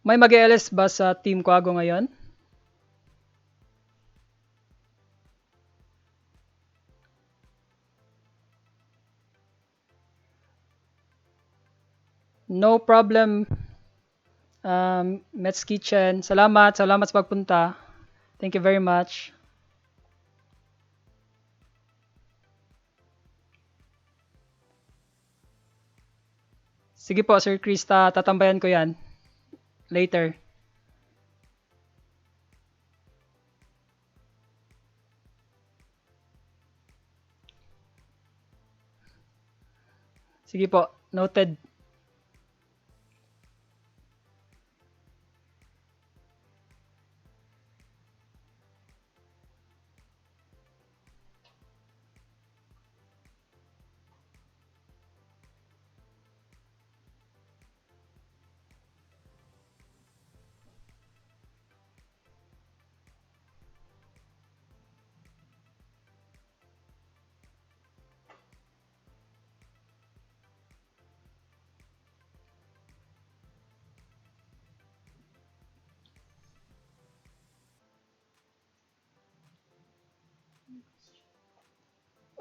May mag-LS ba sa Team Quago ngayon? No problem, Mets Kitchen. Salamat sa pagpunta. Thank you very much. Sige po, Sir Chris, tatambayan ko yan later. Sige po, noted.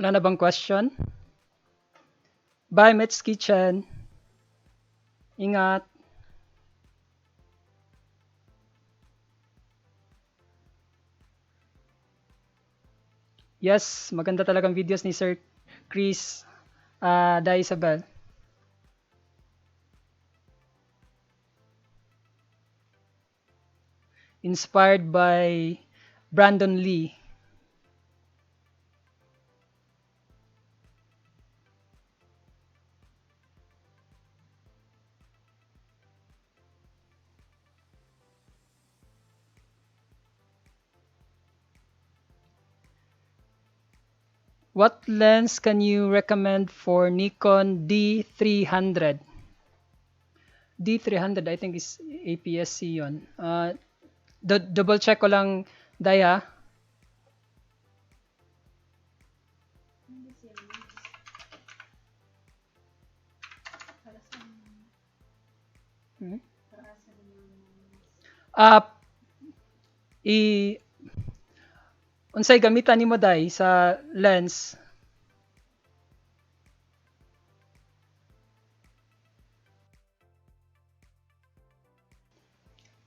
Wala na bang question? Bye, Mets Kitchen. Ingat. Yes, maganda talagang videos ni Sir Chris Da Isabel. Inspired by Brandon Lee. What lens can you recommend for Nikon D300? D300, I think is APS-C yun. Double check ko lang, Daya. Hindi siya leads. Para sa Hmm? para sa mga Ah, i unsay gamitan nimo day sa lens?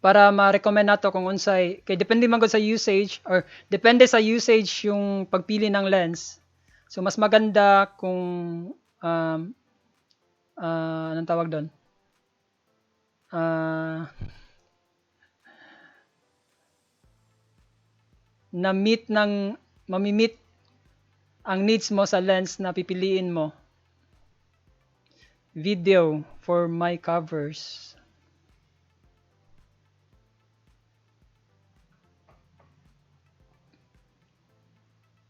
Para ma-recommend nato kung unsay kay depende man gud sa usage or depende sa usage yung pagpili ng lens. So mas maganda kung um, anong tawag doon? Ah, na meet ng mamimit ang needs mo sa lens na pipiliin mo. Video for my covers.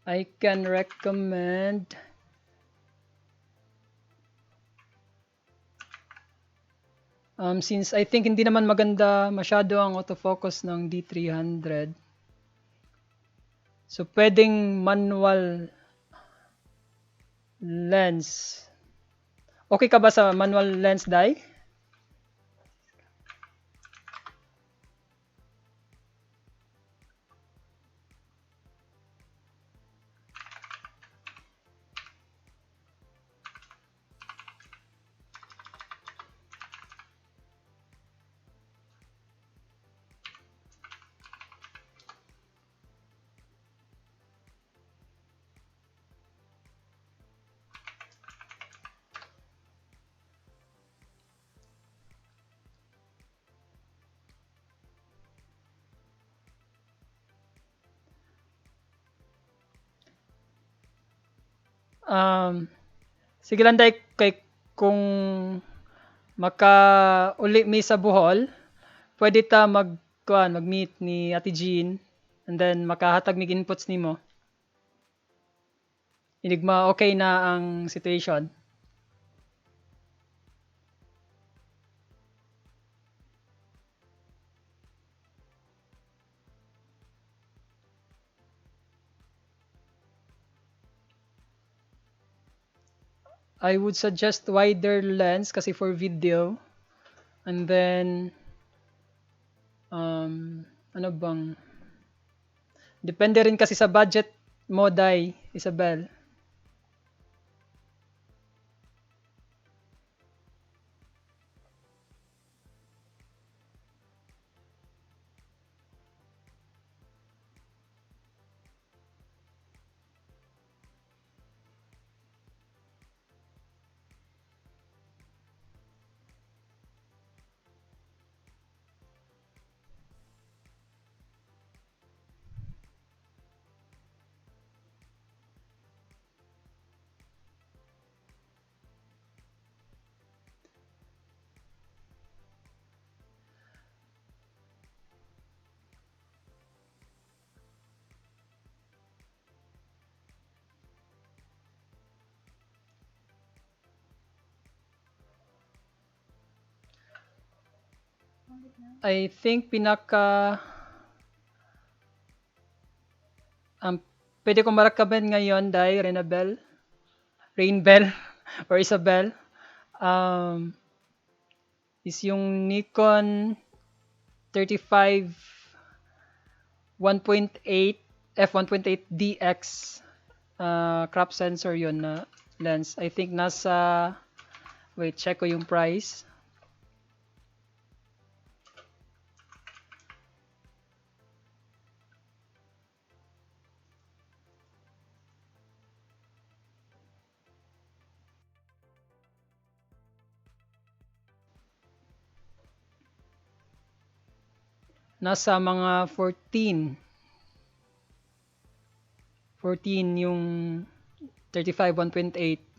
I can recommend since I think hindi naman maganda masyado ang autofocus ng D300. So pwedeng manual lens. Okay ka ba sa manual lens, Dai? Sige lang, Dai, kay kung maka-uli mi sa Bohol, pwede ta mag-meet ni Ate Jean and then makahatag mig inputs nimo. Inigma okay na ang situation. I would suggest wider lens kasi for video. And then ano bang depende rin kasi sa budget mo, Dai, Isabel. I think pinaka um, pwede ko marakaban ngayon, Dai, Renabel, Rainbell, or Isabel, um, is yung Nikon 35 1.8 f1.8 DX crop sensor yon na lens. I think nasa, wait, check ko yung price. Nasa mga 14 yung 35 1.8.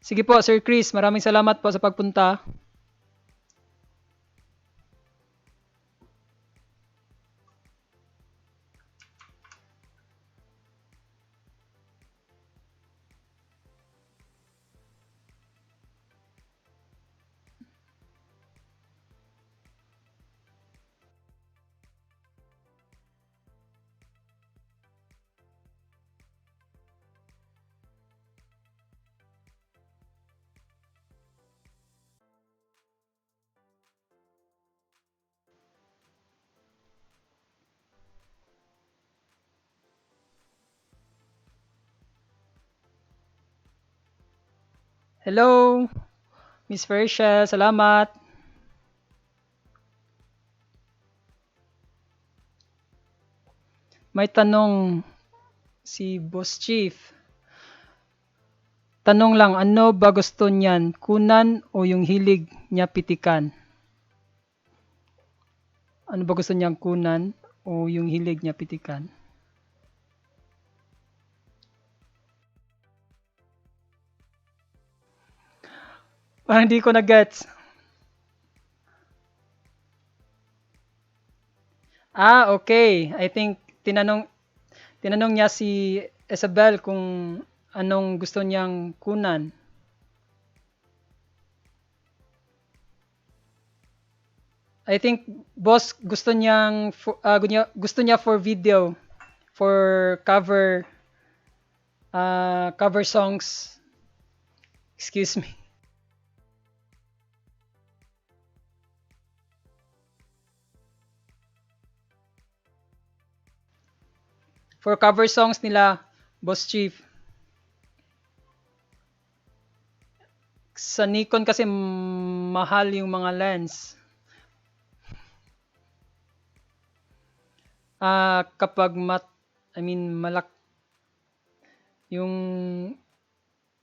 Sige po, Sir Chris, maraming salamat po sa pagpunta. Hello, Miss Fershel, salamat. May tanong si Boss Chief. Tanong lang, ano ba gusto niyan? Kunan o yung hilig niya pitikan? Ano ba gusto niyang kunan o yung hilig niya pitikan? Parang hindi ko na-gets. Okay. I think tinanong niya si Isabel kung anong gusto niyang kunan. I think boss gusto niya for video, for cover songs. Excuse me. For cover songs nila, Boss Chief. Sa Nikon kasi mahal yung mga lens. Kapag I mean yung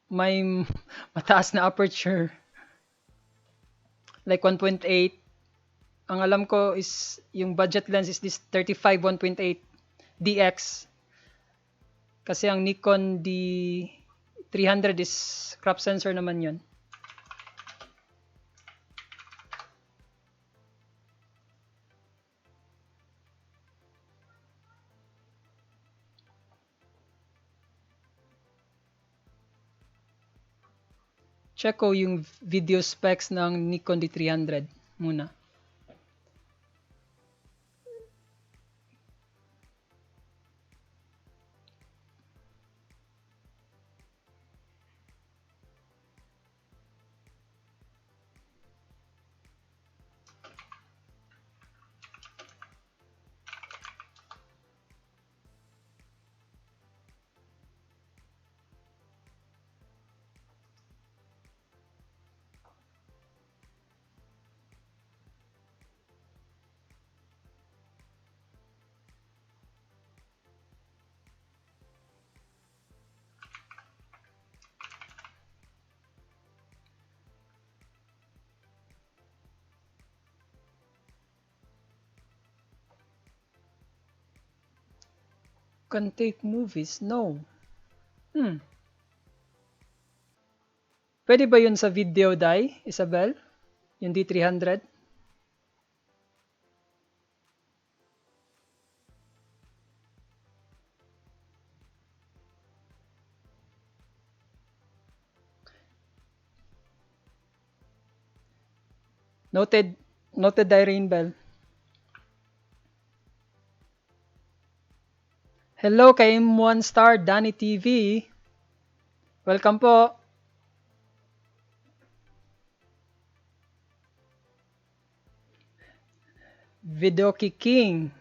may mataas na aperture like 1.8, ang alam ko is yung budget lens is this 35 1.8 DX, kasi ang Nikon D300 is crop sensor naman yun. Check ko yung video specs ng Nikon D300 muna. Can take movies? No. Pwede ba yun sa video dye, Isabel? Yung D300? Noted, noted Irene Bell. Hello kay M1 Star Danny TV. Welcome po. Videoki King.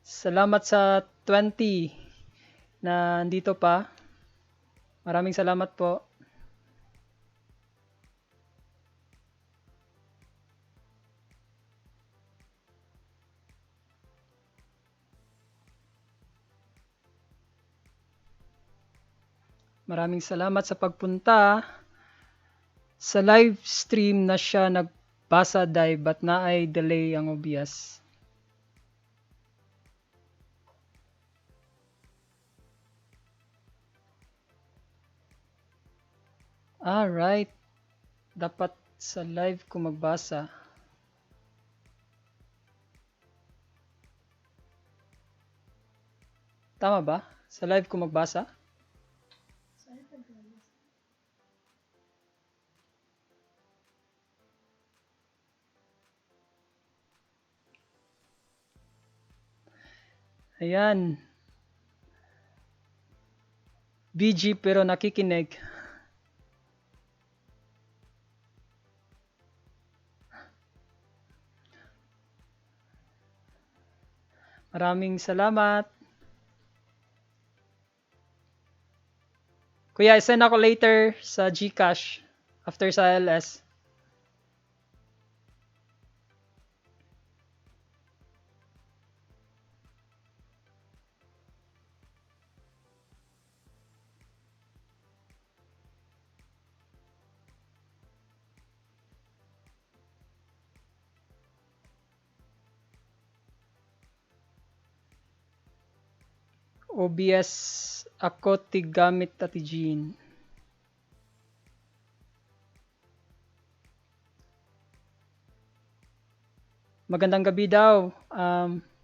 Salamat sa 20 na andito pa. Maraming salamat po. Maraming salamat sa pagpunta. Sa live stream na siya nagbasa dai but na ay delay ang obvious. Alright, dapat sa live ko magbasa. Tama ba? Sa live ko magbasa? Sorry for doing. Ayan, BG pero nakikinig. Maraming salamat. Kuya, send ako later sa GCash after sa LS. OBS ako tigamit Ate Jean. Magandang gabi daw.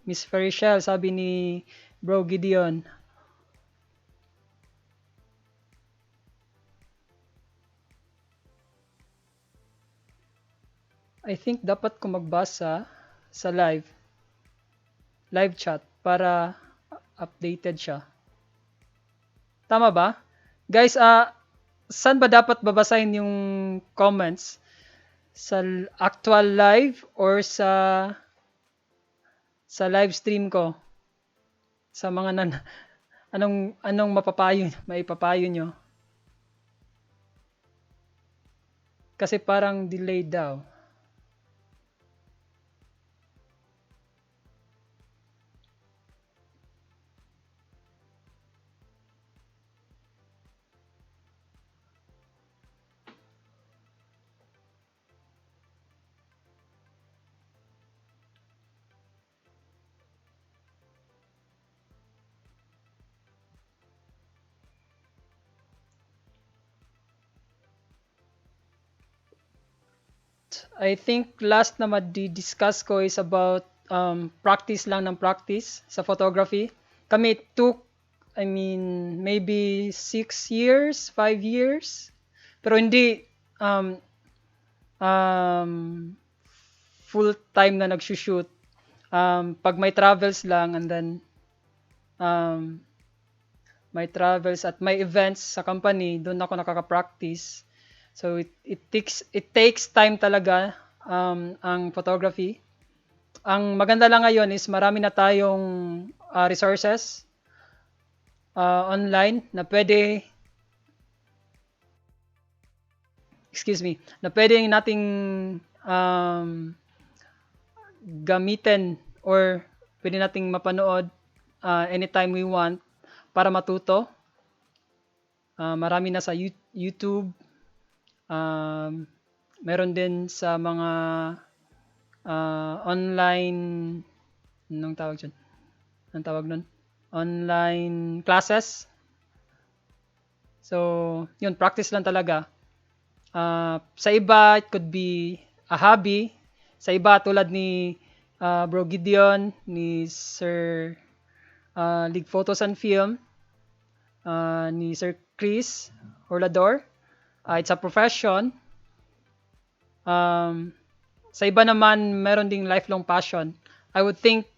Miss Ferichel, sabi ni Bro Gideon. I think dapat ko magbasa sa live chat para updated siya. Tama ba? Guys, saan ba dapat babasahin yung comments? Sa actual live or sa live stream ko? Sa mga anong maipapayo nyo? Kasi parang delayed daw. I think last na discuss ko is about practice lang ng practice sa photography. Kami it took, I mean, maybe 6 years, 5 years. Pero hindi um, um, full time na nagsushoot. Pag may travels lang and then um, may travels at may events sa company, doon ako nakaka-practice. So it takes time talaga ang photography. Ang maganda lang ngayon is marami na tayong resources online na pwede nating um, gamitin or pwede nating mapanood anytime we want para matuto. Marami na sa YouTube. Meron din sa mga online, anong tawag dyan? Anong tawag nun? Online classes. So, yun, practice lang talaga. Sa iba, it could be a hobby. Sa iba, tulad ni Bro Gideon, ni Sir League Photos and Film, ni Sir Chris Orlador. It's a profession. Sa iba naman, meron ding lifelong passion. I would think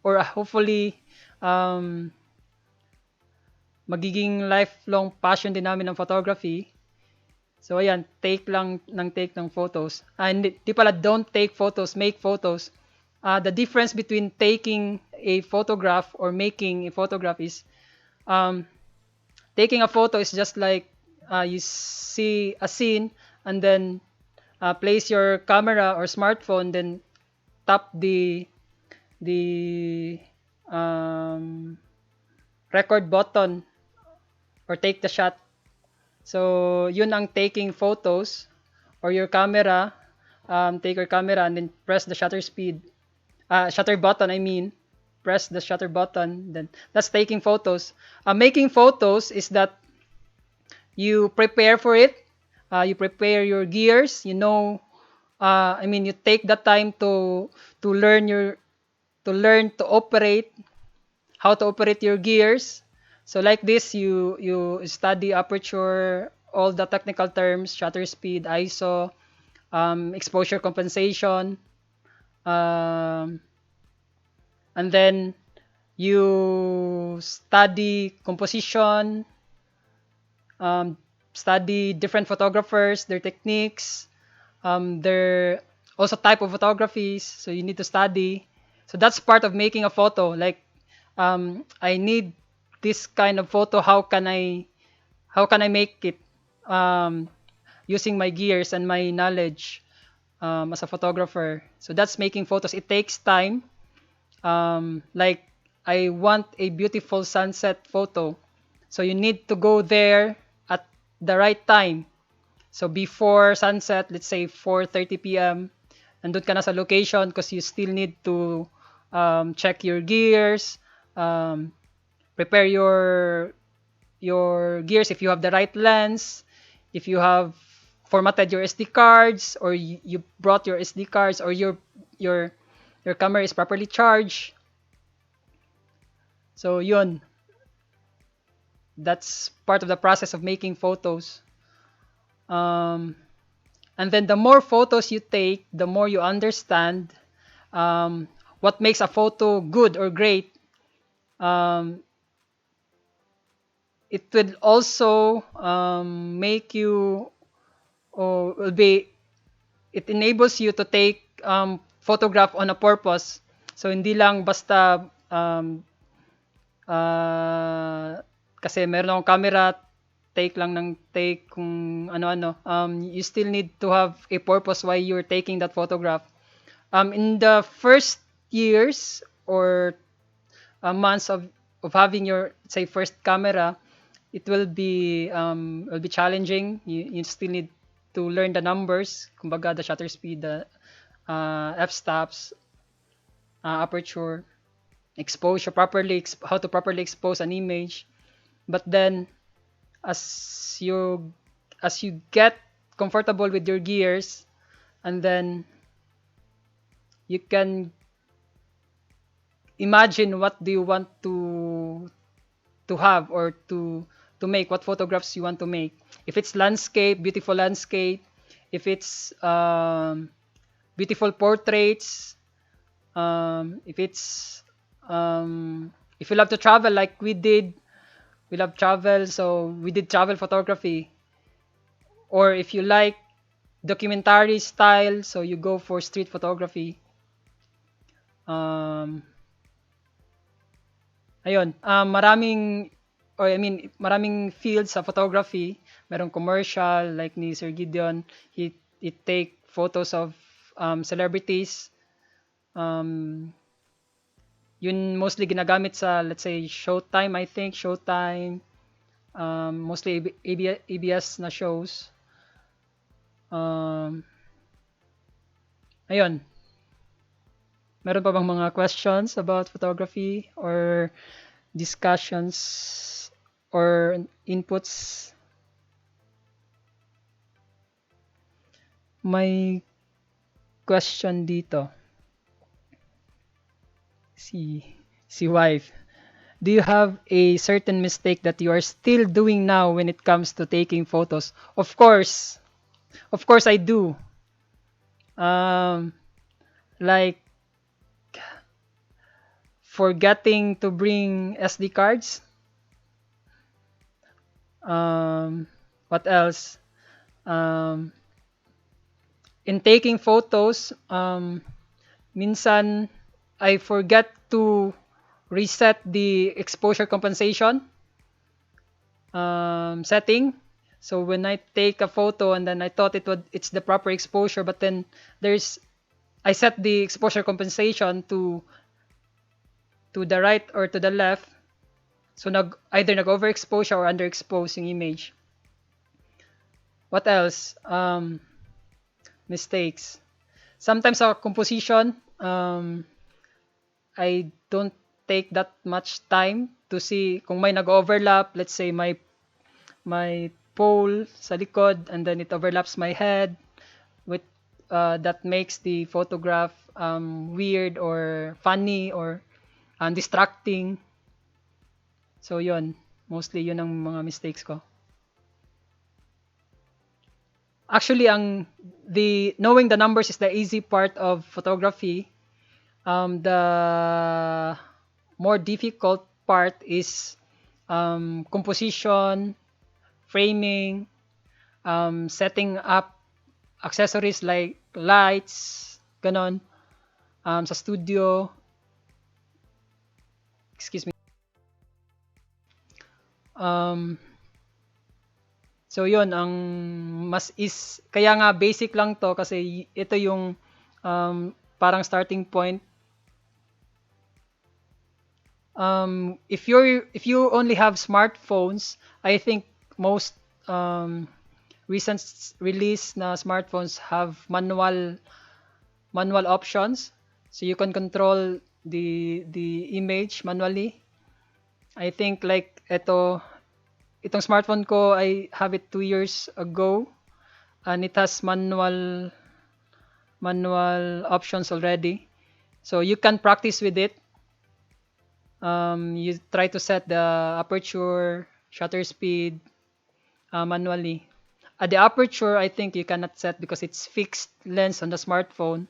or hopefully magiging lifelong passion din namin ng photography. So ayan, take ng photos. And di pala don't take photos, make photos. The difference between taking a photograph or making a photograph is taking a photo is just like you see a scene and then place your camera or smartphone, then tap the record button or take the shot. So yun ang taking photos, or your camera, take your camera and then press the shutter button, I mean, press the shutter button, then that's taking photos. Making photos is that you prepare for it, You prepare your gears. You take the time to learn to operate how to operate your gears. So like this, you study aperture, all the technical terms, shutter speed, ISO, exposure compensation, um, and then you study composition, um, study different photographers, their techniques, their also type of photographies. So you need to study. So that's part of making a photo. Like, I need this kind of photo. How can I make it um, using my gears and my knowledge as a photographer? So that's making photos. It takes time. Like, I want a beautiful sunset photo. So you need to go there at the right time. So before sunset, let's say 4:30 p.m. Nandun ka na sa location because you still need to check your gears, um, prepare your gears if you have the right lens, if you have formatted your SD cards, or you brought your SD cards, or your your camera is properly charged. So yun, that's part of the process of making photos. Um, and then the more photos you take, the more you understand um, what makes a photo good or great. Um, it will also make you, or will be, it enables you to take photograph on a purpose. So hindi lang basta ah, kasi meron akong camera, take lang ng take kung ano-ano. You still need to have a purpose why you're taking that photograph. In the first years or months of having your say first camera, it will be challenging. You still need to learn the numbers, kumbaga the shutter speed, the f-stops, aperture, exposure, how to properly expose an image. But then as you as you get comfortable with your gears, and then you can imagine what do you want to have, or to make, what photographs you want to make. If it's landscape, beautiful landscape. If it's beautiful portraits. If it's if you love to travel like we love travel, so we did travel photography. Or if you like documentary style, so you go for street photography. Um, Ayun, maraming fields sa photography. Merong commercial, like ni Sir Gideon, he take photos of celebrities. Um, Yun mostly ginagamit sa, let's say, Showtime, I think, Showtime, mostly ABS na shows. Um, Ayun, meron pa bang mga questions about photography, or discussions or inputs? May question dito. Si si wife. Do you have a certain mistake that you are still doing now when it comes to taking photos? Of course. Of course I do. Um like forgetting to bring SD cards. What else? Um in taking photos, minsan I forget to reset the exposure compensation setting. So when I take a photo and then I thought it's the proper exposure, but then there's I set the exposure compensation to the right or to the left. So either nag-overexposure or underexpose yung image. What else? Mistakes. Sometimes sa composition, I don't take that much time to see kung may nag-overlap. Let's say my pole sa likod, and then it overlaps my head with that makes the photograph weird or funny or distracting. So yun, mostly yun ang mga mistakes ko. Actually, ang the knowing the numbers is the easy part of photography. The more difficult part is composition, framing, setting up accessories like lights, ganon, sa studio. Excuse me. Um, so yun, ang mas is, kaya nga basic lang to kasi ito yung parang starting point. If you only have smartphones, I think most recent release na smartphones have manual options, so you can control the image manually. I think like itong smartphone ko, I have it 2 years ago, and it has manual options already, so you can practice with it. You try to set the aperture, shutter speed manually. The aperture, I think you cannot set because it's fixed lens on the smartphone.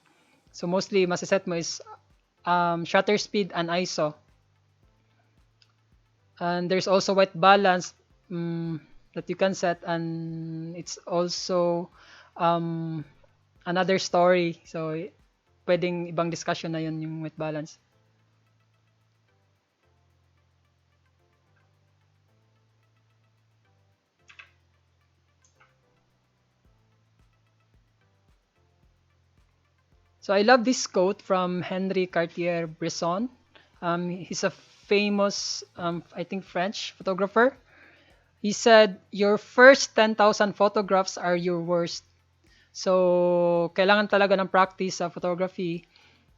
So mostly, masaset mo is shutter speed and ISO. And there's also white balance that you can set, and it's also um, another story. So pwedeng ibang discussion na yun yung white balance. So I love this quote from Henri Cartier-Bresson. He's a famous, I think, French photographer. He said, "Your first 10,000 photographs are your worst." So, kailangan talaga ng practice sa photography.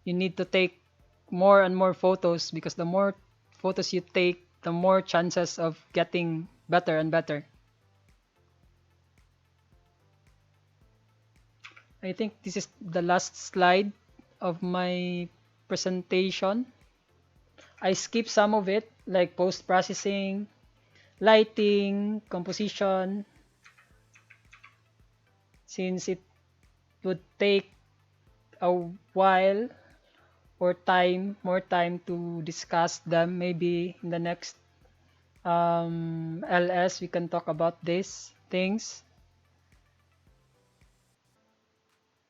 You need to take more and more photos because the more photos you take, the more chances of getting better and better. I think this is the last slide of my presentation. I skipped some of it, like post-processing, lighting, composition, since it would take a while or more time to discuss them. Maybe in the next LS, we can talk about these things.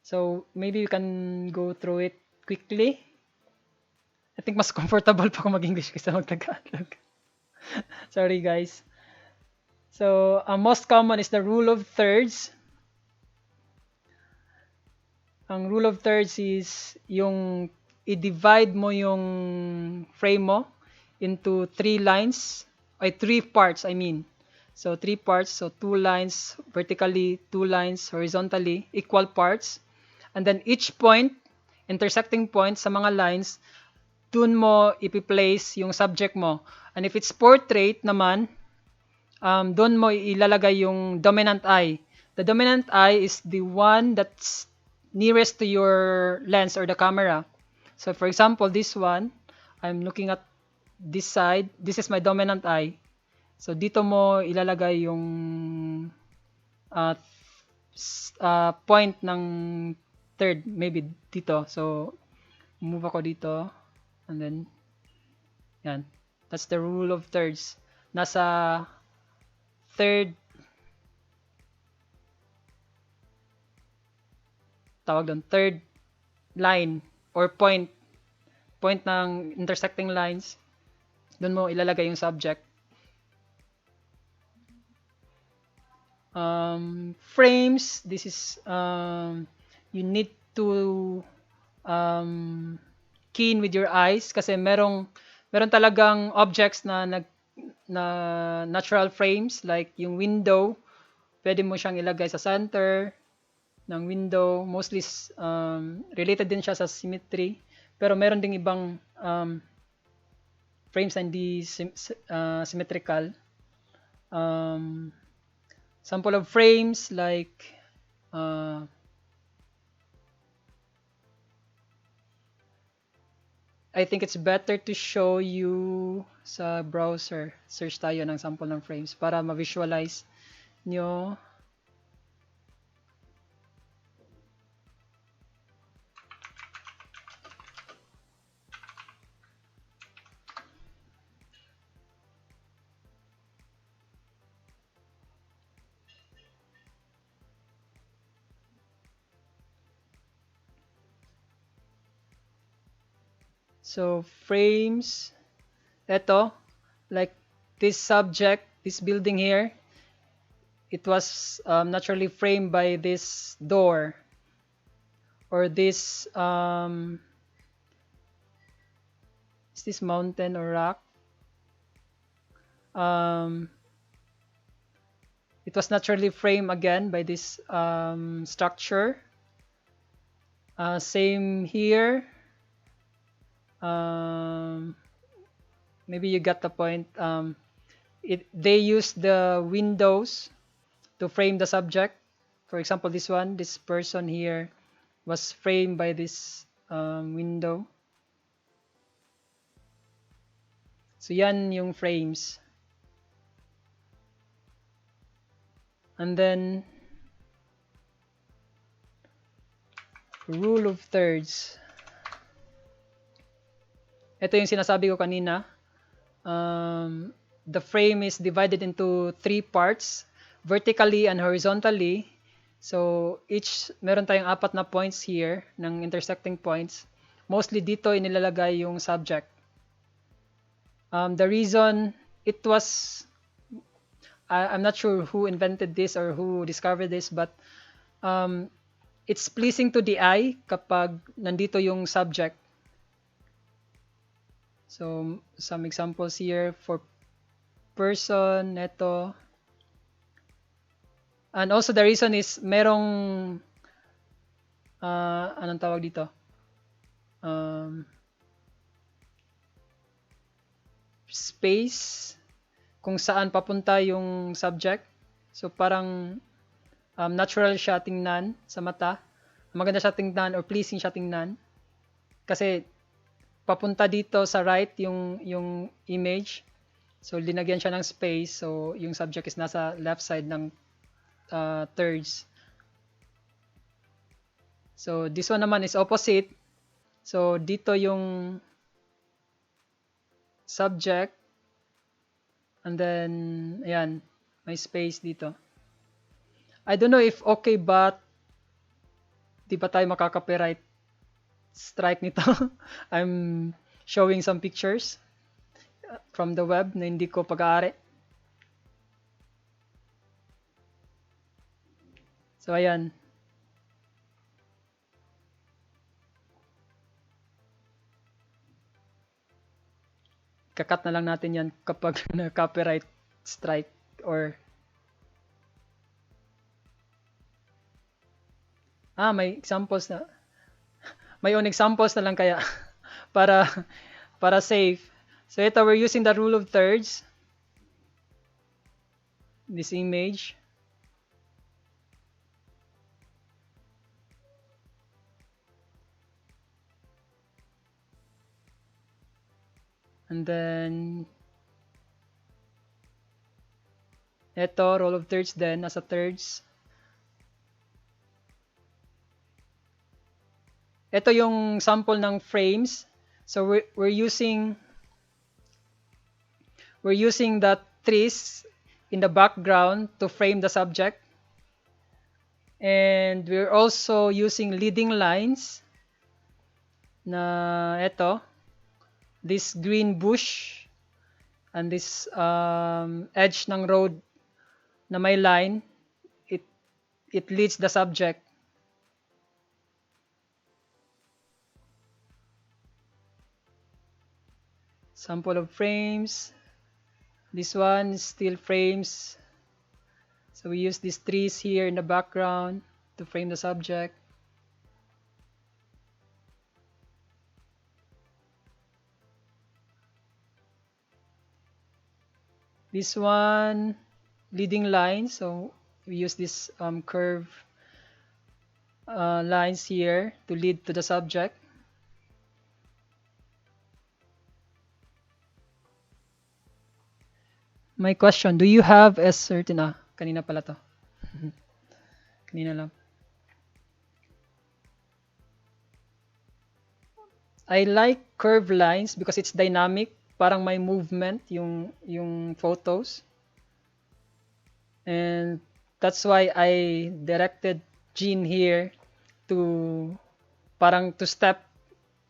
So maybe we can go through it quickly. I think mas comfortable pa kung mag-English kaysa mag-Tagalog. Sorry guys. So, most common is the rule of thirds. Ang rule of thirds is yung i-divide mo yung frame mo into three parts, I mean. So, three parts, so two lines vertically, two lines horizontally, equal parts. And then each point, intersecting point sa mga lines, dun mo ipi-place yung subject mo. And if it's portrait naman, doon mo ilalagay yung dominant eye. The dominant eye is the one that's nearest to your lens or the camera. So for example, this one, I'm looking at this side. This is my dominant eye. So dito mo ilalagay yung uh, point ng third, maybe dito. So move ako dito, and then yan. That's the rule of thirds. Nasa third third line or point ng intersecting lines, doon mo ilalagay yung subject. Frames, this is you need to keen with your eyes kasi meron talagang objects na natural frames, like yung window, pwede mo siyang ilagay sa center ng window. Mostly related din siya sa symmetry, pero meron ding ibang frames na hindi symmetrical. Sample of frames like uh, I think it's better to show you sa browser. Search tayo ng sample ng frames para ma-visualize nyo. So, frames, eto, like this subject, this building here, it was naturally framed by this door or this, is this mountain or rock? Um, it was naturally framed again by this structure. Same here. Um, maybe you got the point. They use the windows to frame the subject. For example, this one, this person here was framed by this window. So yan yung frames. And then rule of thirds. Ito yung sinasabi ko kanina. The frame is divided into 3 parts, vertically and horizontally. So meron tayong 4 na points here ng intersecting points. Mostly dito inilalagay yung subject. The reason it was, I'm not sure who invented this or who discovered this, but it's pleasing to the eye kapag nandito yung subject. So, some examples here for person, neto. And also the reason is merong anong tawag dito? Space kung saan papunta yung subject. So parang natural siya tingnan sa mata. Maganda siya tingnan or pleasing siya tingnan. Kasi papunta dito sa right yung image. So linagyan siya ng space. So yung subject is nasa left side ng thirds. So this one naman is opposite. So dito yung subject. And then ayan, may space dito. I don't know if okay, but di ba tayo makaka-copyright strike nito? I'm showing some pictures from the web na hindi ko pag-aari. So ayan. Kakat na lang natin yan kapag na copyright strike or may examples na. May own examples na lang kaya para safe. So ito, we're using the rule of thirds. This image. And then ito, rule of thirds din, nasa thirds. Ito yung sample ng frames. So we're using the trees in the background to frame the subject. And we're also using leading lines na ito, this green bush and this edge ng road na may line, it leads the subject. Sample of frames. This one is still frames. So we use these trees here in the background to frame the subject. This one, leading line. So we use this curve lines here to lead to the subject. My question, do you have a certain, kanina pala to. Kanina lang. I like curved lines because it's dynamic, parang may movement yung photos. And that's why I directed Jean here to parang to step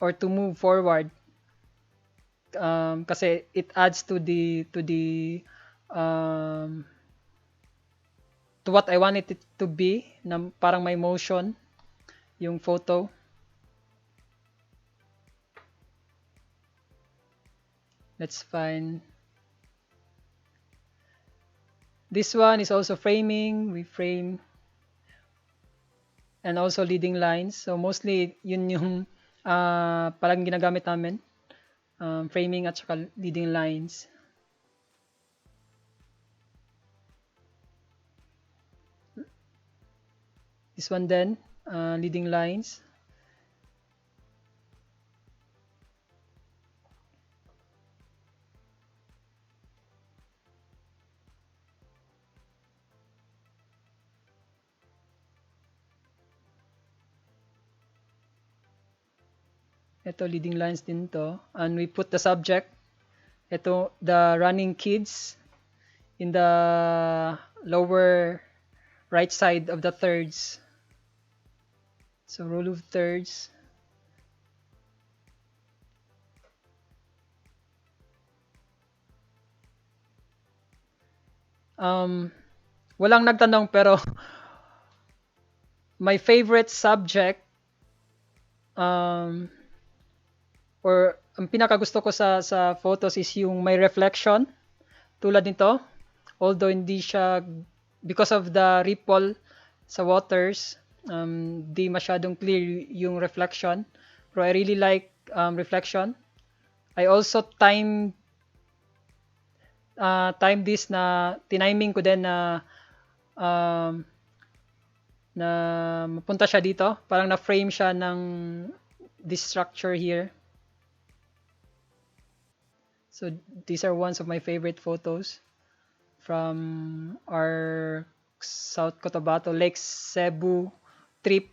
or to move forward, kasi it adds um, to what I wanted it to be, na parang may motion yung photo. Let's find. This one is also framing. We frame and also leading lines. So mostly yun yung parang ginagamit namin. Framing at saka leading lines. This one then, leading lines. Ito, leading lines din to. And we put the subject. Ito, the running kids in the lower right side of the thirds. So rule of thirds. Walang nagtanong pero my favorite subject, um, or ang pinakagusto ko sa photos is yung may reflection tulad nito, although hindi siya, because of the ripple sa waters, di masyadong clear yung reflection, pero I really like reflection. I also time this, na tiniming ko din na um, na mapunta siya dito, parang na-frame siya ng this structure here. So these are ones of my favorite photos from our South Cotabato Lake Cebu trip.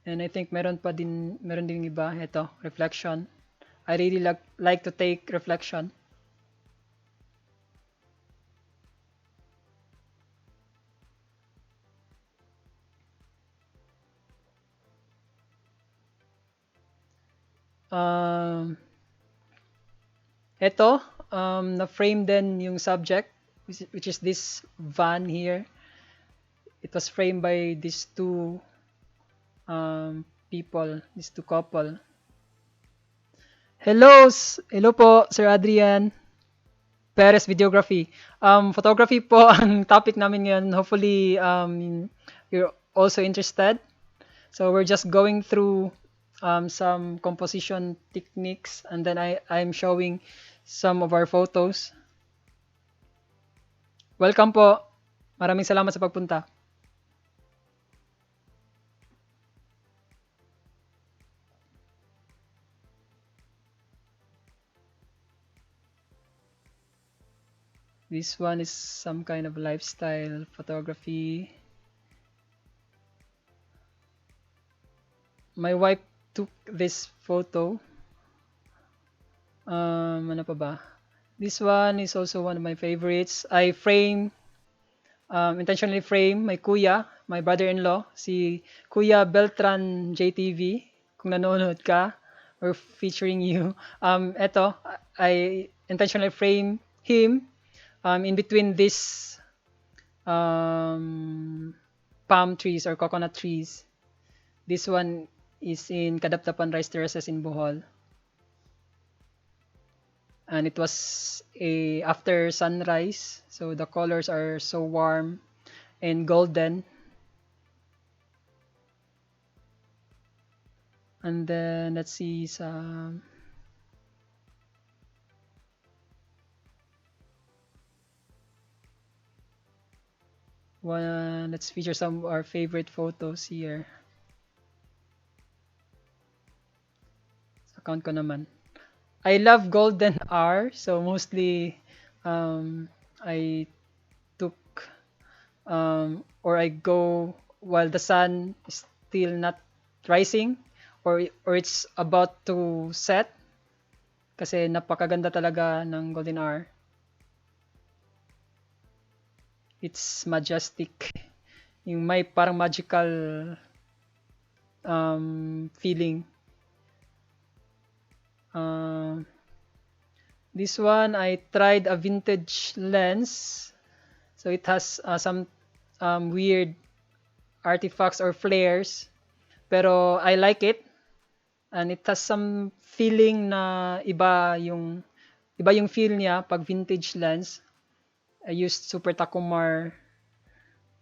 And I think meron din iba. Ito, reflection. I really like to take reflection. Ito, na-frame din yung subject, which is this van here. It was framed by these two people, these two couple. Hello po, Sir Adrian. Perez Videography. Photography po ang topic namin ngayon. Hopefully, you're also interested. So we're just going through some composition techniques, and then I'm showing some of our photos. Welcome po. Maraming salamat sa pagpunta. This one is some kind of lifestyle photography. My wife took this photo. Ano pa ba? This one is also one of my favorites. I intentionally frame my kuya, my brother-in-law, si Kuya Beltran JTV. Kung nanonood ka, we're featuring you. Eto, I intentionally frame him in between these palm trees or coconut trees. This one is in Kadaptapan Rice Terraces in Bohol. And it was after sunrise, so the colors are so warm and golden. And then let's see some. Let's feature some of our favorite photos here. Sa account ko naman. I love golden hour, so mostly I took or I go while the sun is still not rising or it's about to set kasi napakaganda talaga ng golden hour. It's majestic. Yung may parang magical feeling. Um, this one I tried a vintage lens, so it has some weird artifacts or flares, pero I like it and it has some feeling na iba yung feel niya pag vintage lens. I used Super Takumar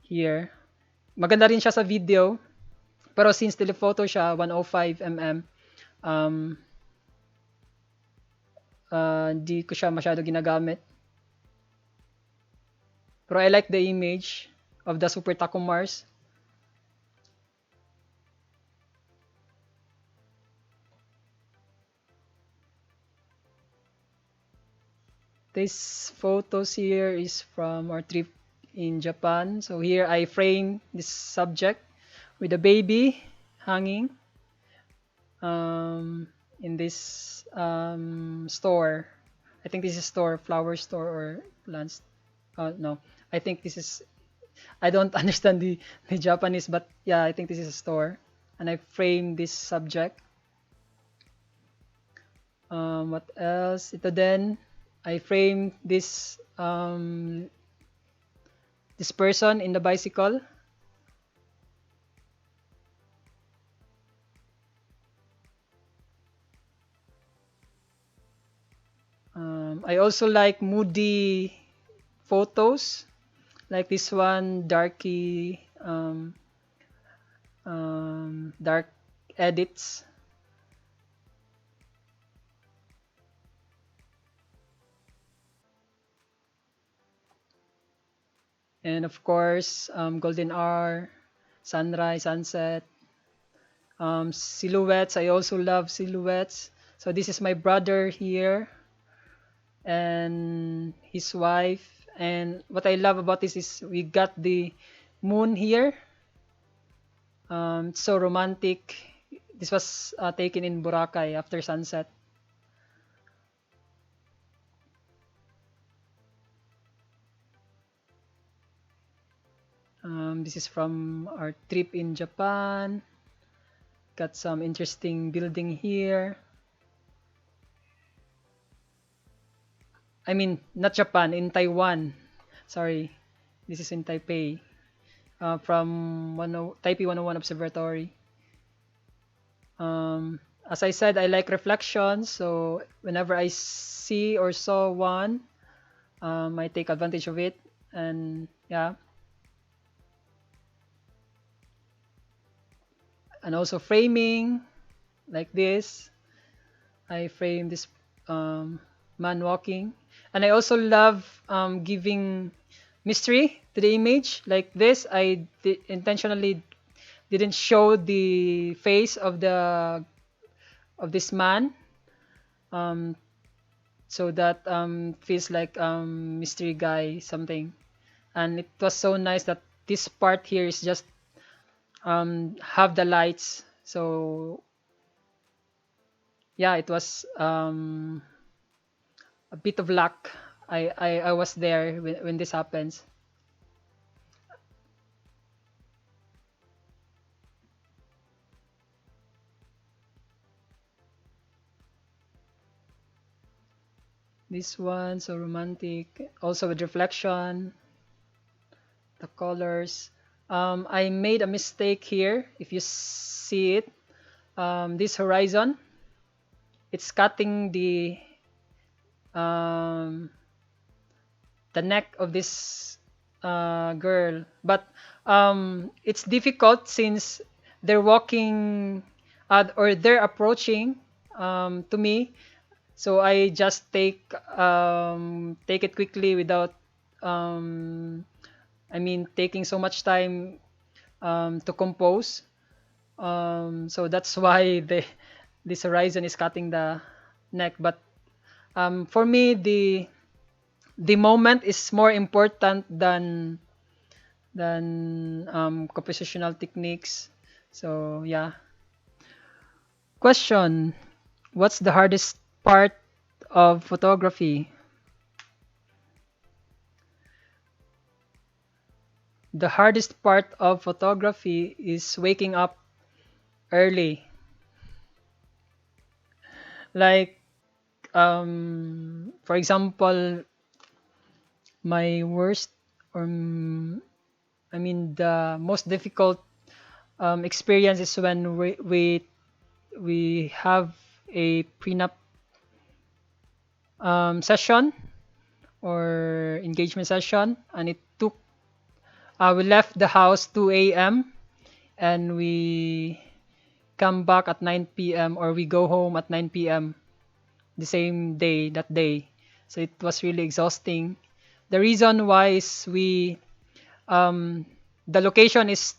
here. Maganda rin siya sa video, pero since telephoto siya 105 mm, um, di ko siya masyado ginagamit. Pero I like the image of the Super Takumars. This photos here is from our trip in Japan. So here I frame this subject with a baby hanging in this store. I think this is store, flower store or plants. No, I think this is. I don't understand the Japanese, but yeah, I think this is a store. And I frame this subject. What else? Ito din, I frame this person in the bicycle. I also like moody photos, like this one, dark edits. And of course, golden hour, sunrise, sunset, silhouettes. I also love silhouettes. So this is my brother here and his wife. And what I love about this is we got the moon here. It's so romantic. This was taken in Boracay after sunset. This is from our trip in Japan. Got some interesting building here. I mean, not Japan, in Taiwan. Sorry, this is in Taipei. From Taipei 101 Observatory. As I said, I like reflections, so whenever I see or saw one, I take advantage of it, and yeah. And also framing, like this. I frame this man walking, and I also love giving mystery to the image, like this. I intentionally didn't show the face of this man, um, so that feels like mystery guy something. And it was so nice that this part here is just have the lights. So yeah, it was a bit of luck. I was there when this happens. This one so romantic, also with reflection, the colors. I made a mistake here. If you see it, this horizon, it's cutting um, the neck of this girl. But it's difficult since they're walking or they're approaching to me. So I just take it quickly without um, I mean, taking so much time to compose. So that's why this Horizon is cutting the neck. But for me, the moment is more important than compositional techniques. So yeah. Question: what's the hardest part of photography? The hardest part of photography is waking up early. Like for example, my worst or I mean the most difficult experience is when we have a prenup session or engagement session, and it took we left the house 2 a.m. and we come back at 9 p.m. or we go home at 9 p.m. the same day that day. So it was really exhausting. The reason why is um, the location is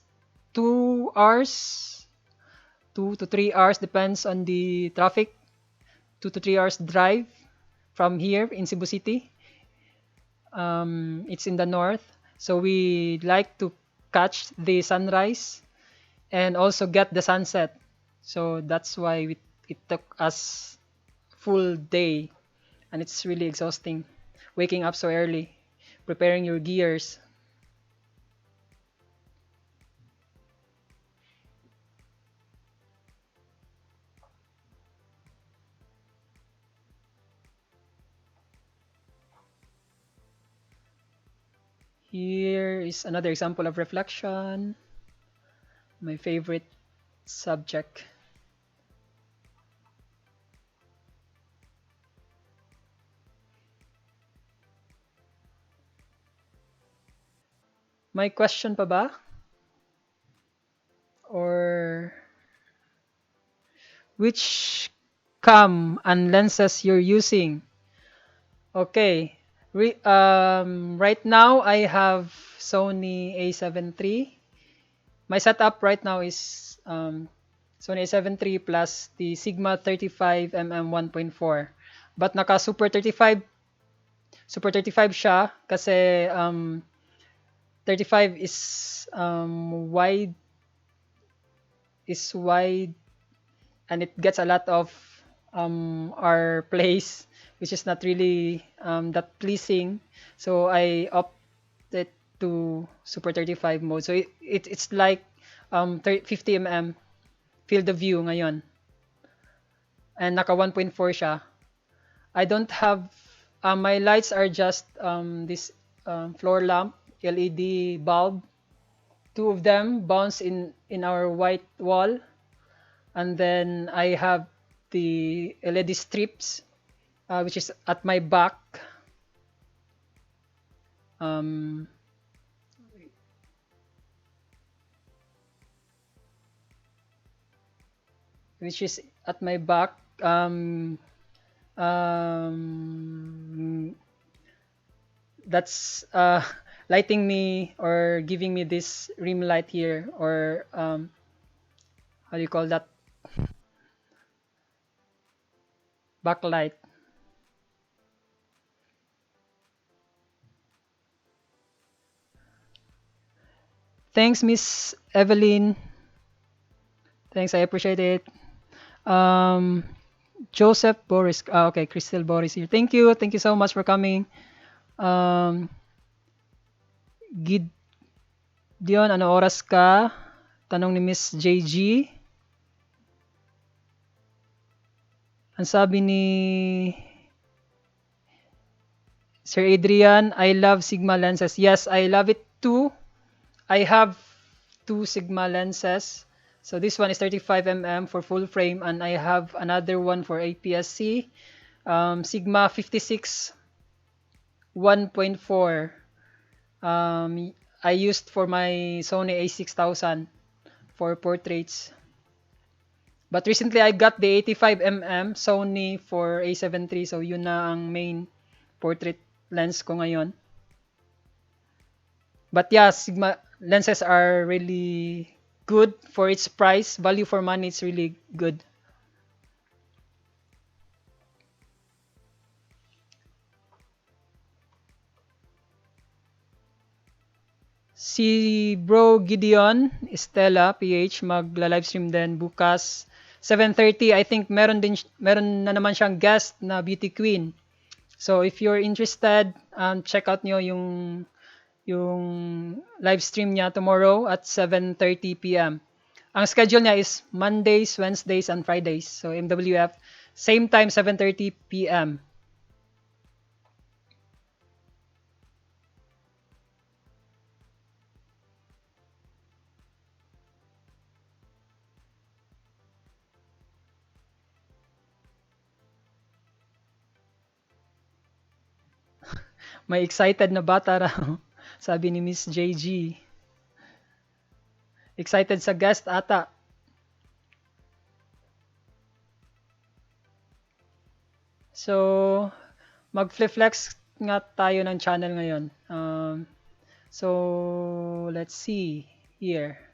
2 hours, 2 to 3 hours depends on the traffic. 2 to 3 hours drive from here in Cebu City. It's in the north, so we like to catch the sunrise and also get the sunset. So that's why it took us full day, and it's really exhausting. Waking up so early, preparing your gears. Here is another example of reflection. My favorite subject. May question pa ba? Or which cam and lenses you're using? Okay. Right now I have Sony A7 III. My setup right now is Sony A7 III plus the Sigma 35mm 1.4. But naka Super 35 siya kasi 35 is wide and it gets a lot of our place, which is not really that pleasing. So I opted to Super 35 mode. So it's like 50 mm field of view ngayon. And naka 1.4 siya. I don't have my lights are just this floor lamp LED bulb. Two of them bounce in our white wall, and then I have the LED strips, which is at my back, um, which is at my back. Um, that's lighting me or giving me this rim light here, or how do you call that, backlight. Thanks, Miss Evelyn. Thanks, I appreciate it. Um, Joseph Boris. Okay, Crystal Boris here. Thank you so much for coming. Um, Gideon, ano oras ka? Tanong ni Miss JG. Ang sabi ni Sir Adrian, I love Sigma lenses. Yes, I love it too. I have two Sigma lenses. So this one is 35 mm for full frame, and I have another one for APS-C, Sigma 56 1.4. I used for my Sony A6000 for portraits. But recently I got the 85 mm Sony for A7 III, so yun na ang main portrait lens ko ngayon. But yeah, Sigma lenses are really good for its price. Value for money, it's really good. Si Bro Gideon Estela PH magla-livestream din bukas 7:30. I think meron na naman siyang guest na beauty queen. So if you're interested, check out nyo yung live stream niya tomorrow at 7:30 p.m. Ang schedule niya is Mondays, Wednesdays, and Fridays. So MWF, same time 7:30 p.m. May excited na bata raw, sabi ni Miss JG. Excited sa guest ata. So, mag-flex nga tayo ng channel ngayon. So, let's see here.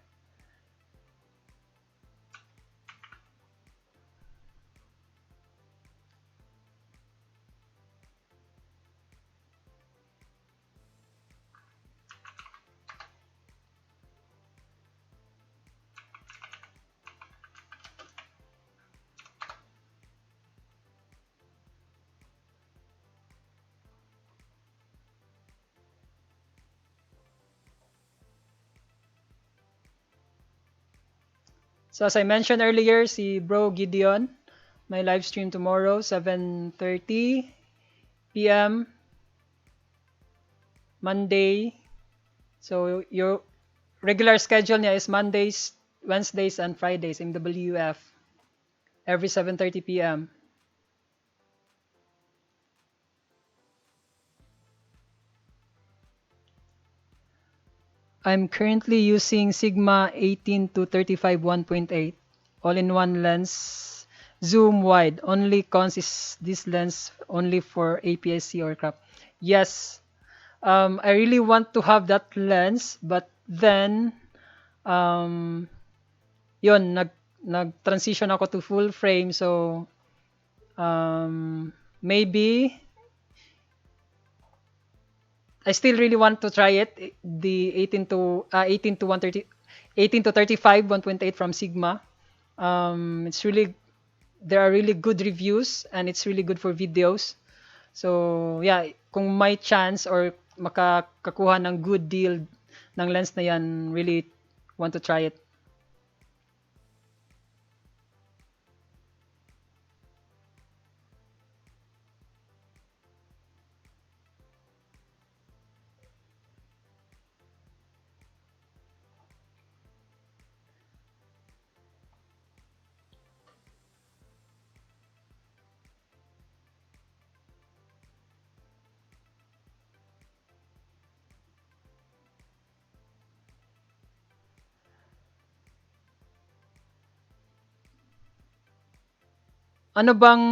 So, as I mentioned earlier, si Bro Gideon, may live stream tomorrow, 7:30 p.m. Monday. So, your regular schedule niya is Mondays, Wednesdays, and Fridays, MWF, every 7:30 p.m. I'm currently using Sigma 18 to 35 1.8 all-in-one lens, zoom wide. Only cons is this lens only for APS-C or crop. Yes, I really want to have that lens, but then um, yun, nag-transition ako to full frame, so maybe I still really want to try it. The 18 to 130, 18 to 35 1.8 from Sigma. It's really there are really good reviews and it's really good for videos. So yeah, kung may chance or makakakuha ng good deal ng lens na yan, really want to try it. Ano bang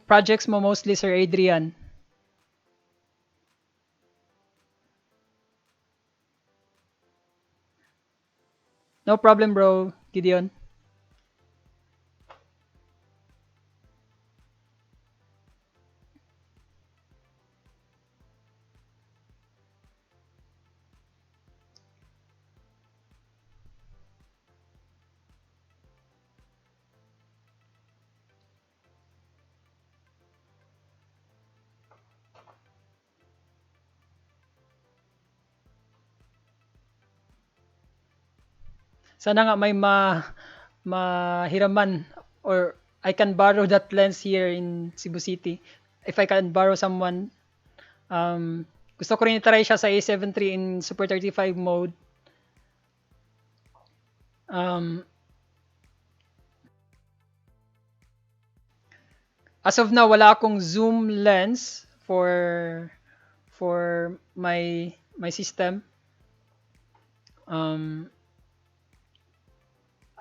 projects mo mostly, Sir Adrian? No problem, bro, Gideon. Sana nga may mahiraman or I can borrow that lens here in Cebu City. If I can borrow someone, gusto ko rin i-try siya sa A7 III in Super 35 mode. Um, as of now, wala akong zoom lens for my system.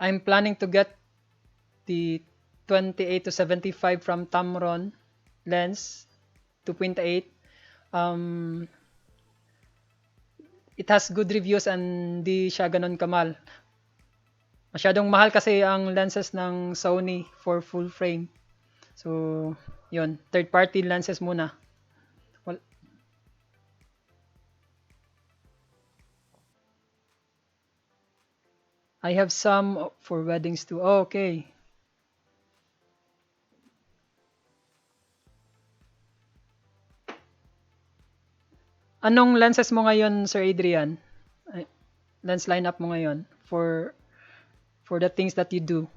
I'm planning to get the 28 to 75 from Tamron lens 2.8. it has good reviews and di siya ganun kamal. Masyadong mahal kasi ang lenses ng Sony for full frame. So, yun, third party lenses muna. Well, I have some for weddings too. Oh, okay. Anong lenses mo ngayon, Sir Adrian? Lens lineup mo ngayon for the things that you do?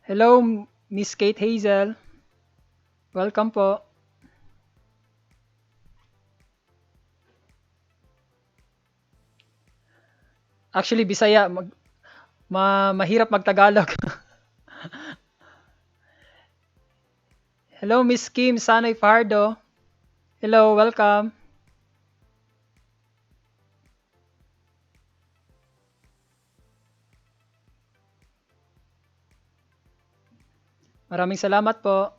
Hello, Miss Kate Hazel. Welcome po. Actually, Bisaya, mahirap magtagalog. Hello, Miss Kim Sanoy Fardo. Hello, welcome. Maraming salamat po.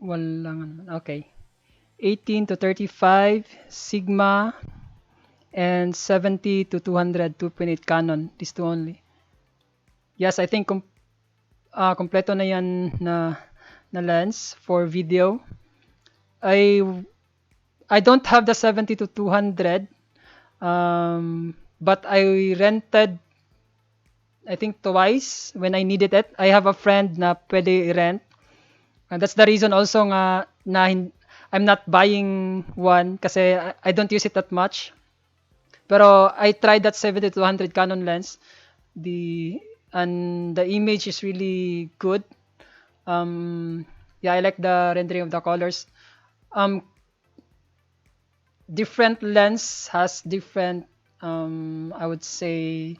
Walang ano naman. Okay. 18 to 35 Sigma and 70 to 200 2.8 Canon. These two only. Yes, I think kompleto na yan na lens for video. I I don't have the 70 to 200, but I rented I think twice when I needed it. I have a friend na pwede i-rent. And that's the reason also nga na I'm not buying one kasi I don't use it that much. Pero I tried that 70 to 100 Canon lens. The image is really good. Yeah, I like the rendering of the colors. Um, Different lens has different I would say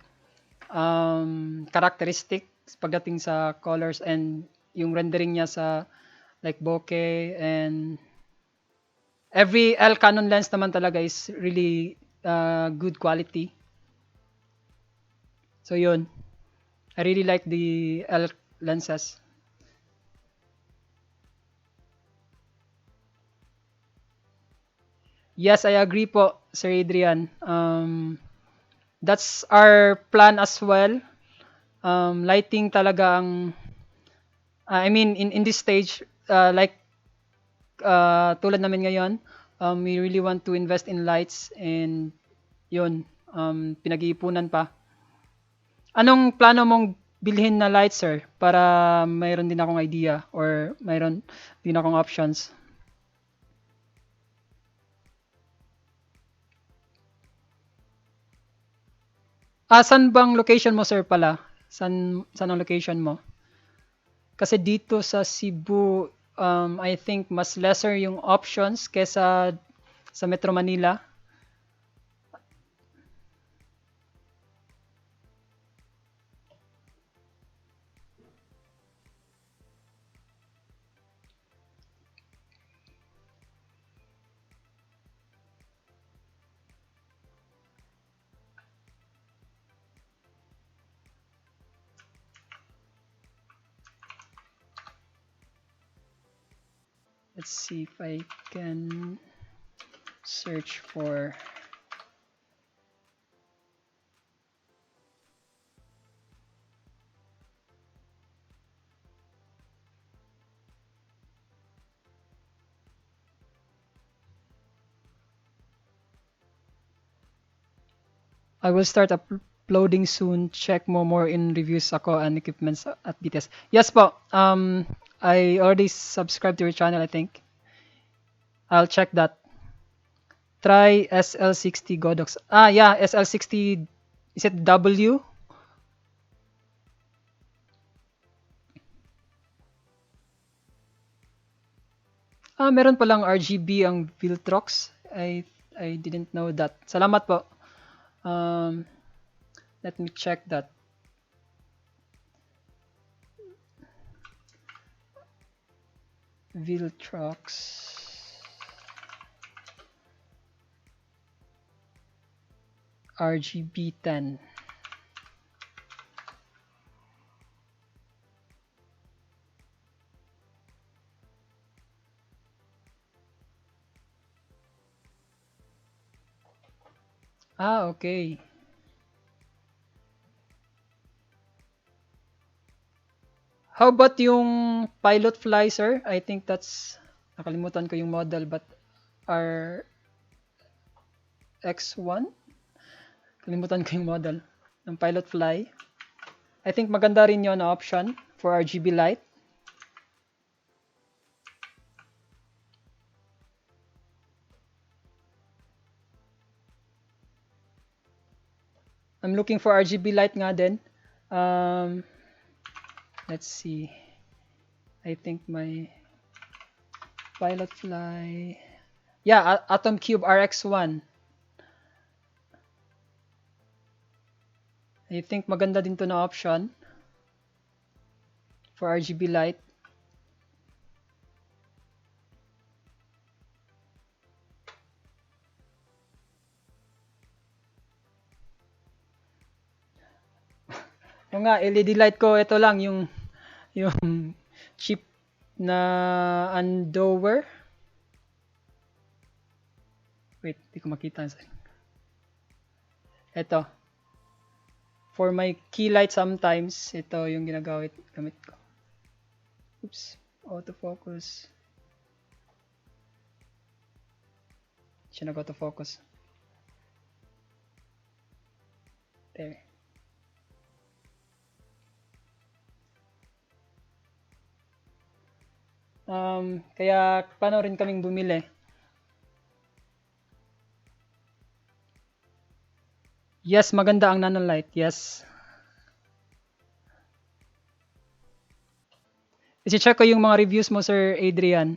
characteristics pagdating sa colors and yung rendering niya sa like bokeh, and every L Canon lens naman talaga is really good quality. So yun, I really like the L lenses. Yes, I agree po, Sir Adrian. That's our plan as well. Lighting talaga ang I mean in this stage, like tulad namin ngayon, we really want to invest in lights, and yun, pinag-iipunan pa. Anong plano mong bilhin na lights, sir? Para mayroon din akong idea or mayroon din akong options. Saan bang location mo, sir, pala? Saan ang location mo? Kasi dito sa Cebu, I think mas lesser yung options kesa sa Metro Manila. Let's see if I can search for I will start uploading soon. Check mo more in reviews ako and equipments at BTS. Yes po. I already subscribed to your channel, I think. I'll check that. Try SL60 Godox. Ah, yeah, SL60. Is it W? Ah, meron palang RGB ang Viltrox. I didn't know that. Salamat po. Um, let me check that. Viltrox RGB 10. Ah, okay. How about yung Pilot Fly, sir? I think that's nakalimutan ko yung model but RX1? Kalimutan ko yung model ng Pilot Fly. I think maganda rin yon na option for RGB light. I'm looking for RGB light nga din. Let's see. I think my Pilot Fly. Yeah, Atom Cube RX1. I think maganda din to na option for RGB light. Yung nga, LED light ko, ito lang yung cheap na Andover. Wait, di ko makita. Ito. For my key light sometimes, ito yung gamit ko. Oops, autofocus. Siya nag-autofocus. There. Kaya paano rin kaming bumili. Yes, maganda ang nanolight. Yes. Isi-check ko yung mga reviews mo, Sir Adrian.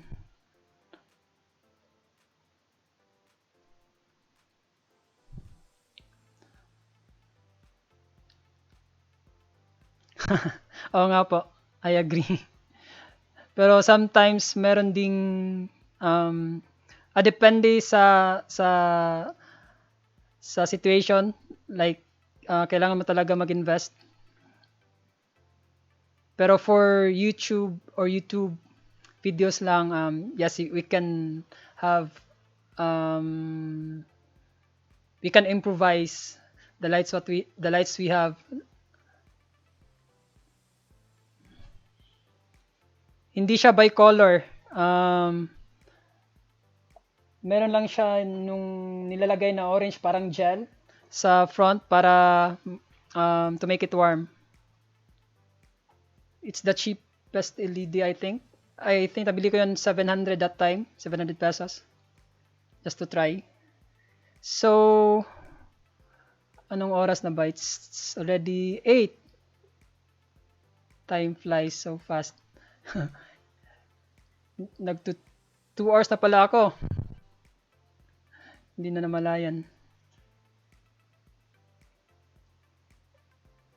Oo nga po. I agree. Pero sometimes meron ding depende sa situation, like kailangan mo talaga mag-invest. Pero for YouTube videos lang, yes, have um, we can improvise the lights we have. Hindi siya bicolor. Meron lang siya nung nilalagay na orange parang gel sa front para to make it warm. It's the cheapest LED, I think. I think nabili ko yun 700 that time, 700 pesos. Just to try. So, anong oras na ba? It's already 8. Time flies so fast. Nag 2 hours na pala ako. Hindi na namalayan.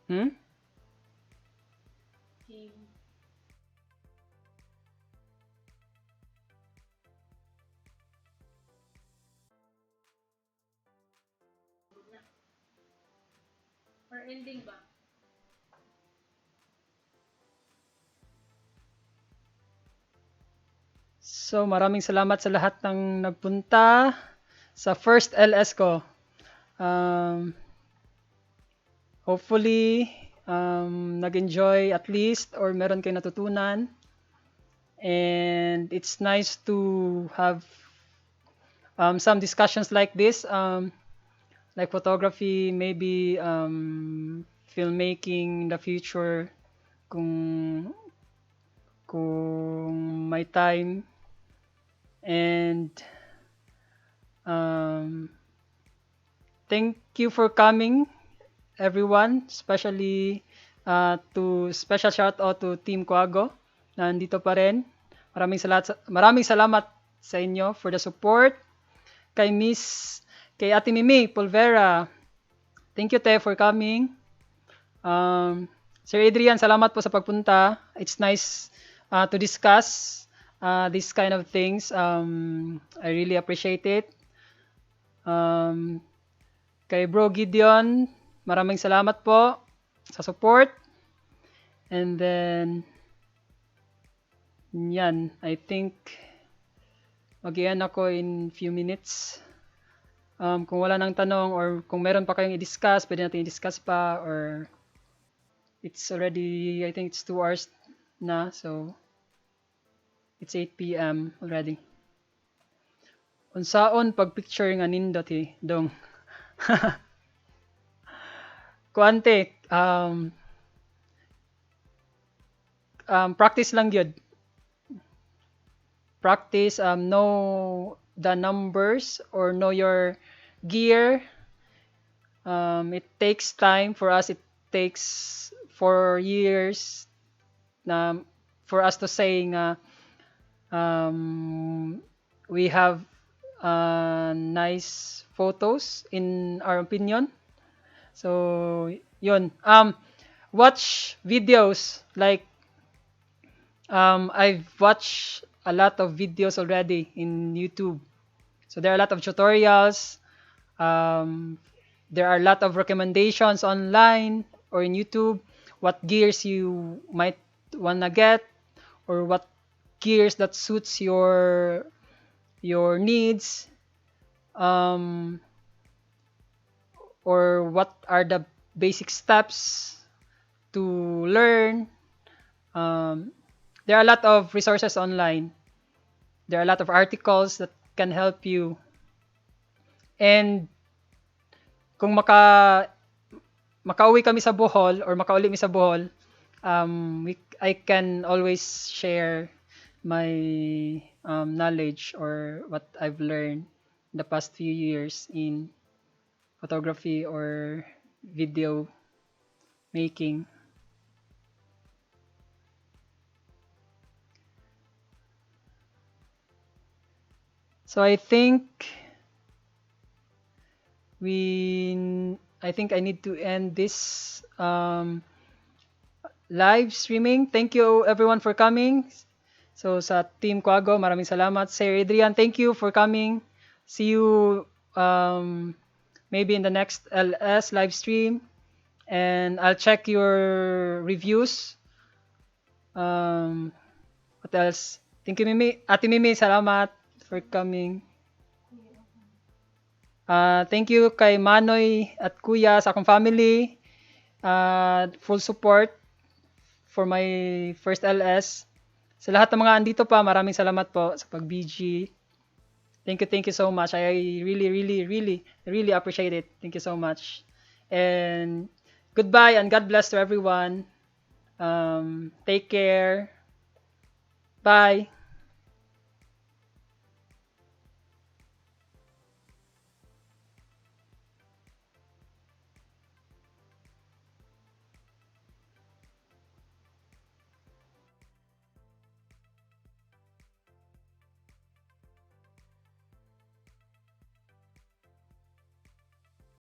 Game. Or ending ba? So, maraming salamat sa lahat ng nagpunta sa first LS ko. Um, Hopefully, nag-enjoy at least or meron kayo natutunan. And it's nice to have some discussions like this, like photography, maybe filmmaking in the future kung may time. And um, thank you for coming, everyone, especially to special shout out to Team Quago na nandito pa rin. Maraming salamat sa inyo for the support. Kay Ate Mimi Pulvera, thank you Te for coming. Sir Adrian, salamat po sa pagpunta. It's nice to discuss these kind of things. I really appreciate it. Kay Bro Gideon, maraming salamat po sa support. And then, yan, I think mag-ian ako in few minutes. Kung wala nang tanong or kung meron pa kayong i-discuss, pwede natin i-discuss pa or it's already, I think it's 2 hours na, so it's 8 p.m. already. Unsaon pag picture nga nindot dong. Kuante, practice lang yun. Practice, know the numbers or know your gear. It takes time for us. It takes 4 years for us to say nga we have nice photos in our opinion. So, yun. Watch videos like I've watched a lot of videos already in YouTube. So there are a lot of tutorials. There are a lot of recommendations online or in YouTube. What gears you might wanna get, or what gears that suits your needs, or what are the basic steps to learn. There are a lot of resources online. There are a lot of articles that can help you. And kung makauwi kami sa Bohol or makauli mi sa Bohol, I can always share my knowledge or what I've learned in the past few years in photography or video making. So I think I need to end this live streaming. Thank you everyone for coming. So sa Team Quago, maraming salamat. Sir Adrian, thank you for coming. See you maybe in the next LS live stream. And I'll check your reviews. What else? Thank you, Mimi. Ate Mimi, salamat for coming. Thank you kay Manoy at Kuya sa akong family. Full support for my first LS. Sa lahat ng mga andito pa, maraming salamat po sa pag-BG. Thank you so much. I really appreciate it. Thank you so much. And goodbye and God bless to everyone. Take care. Bye.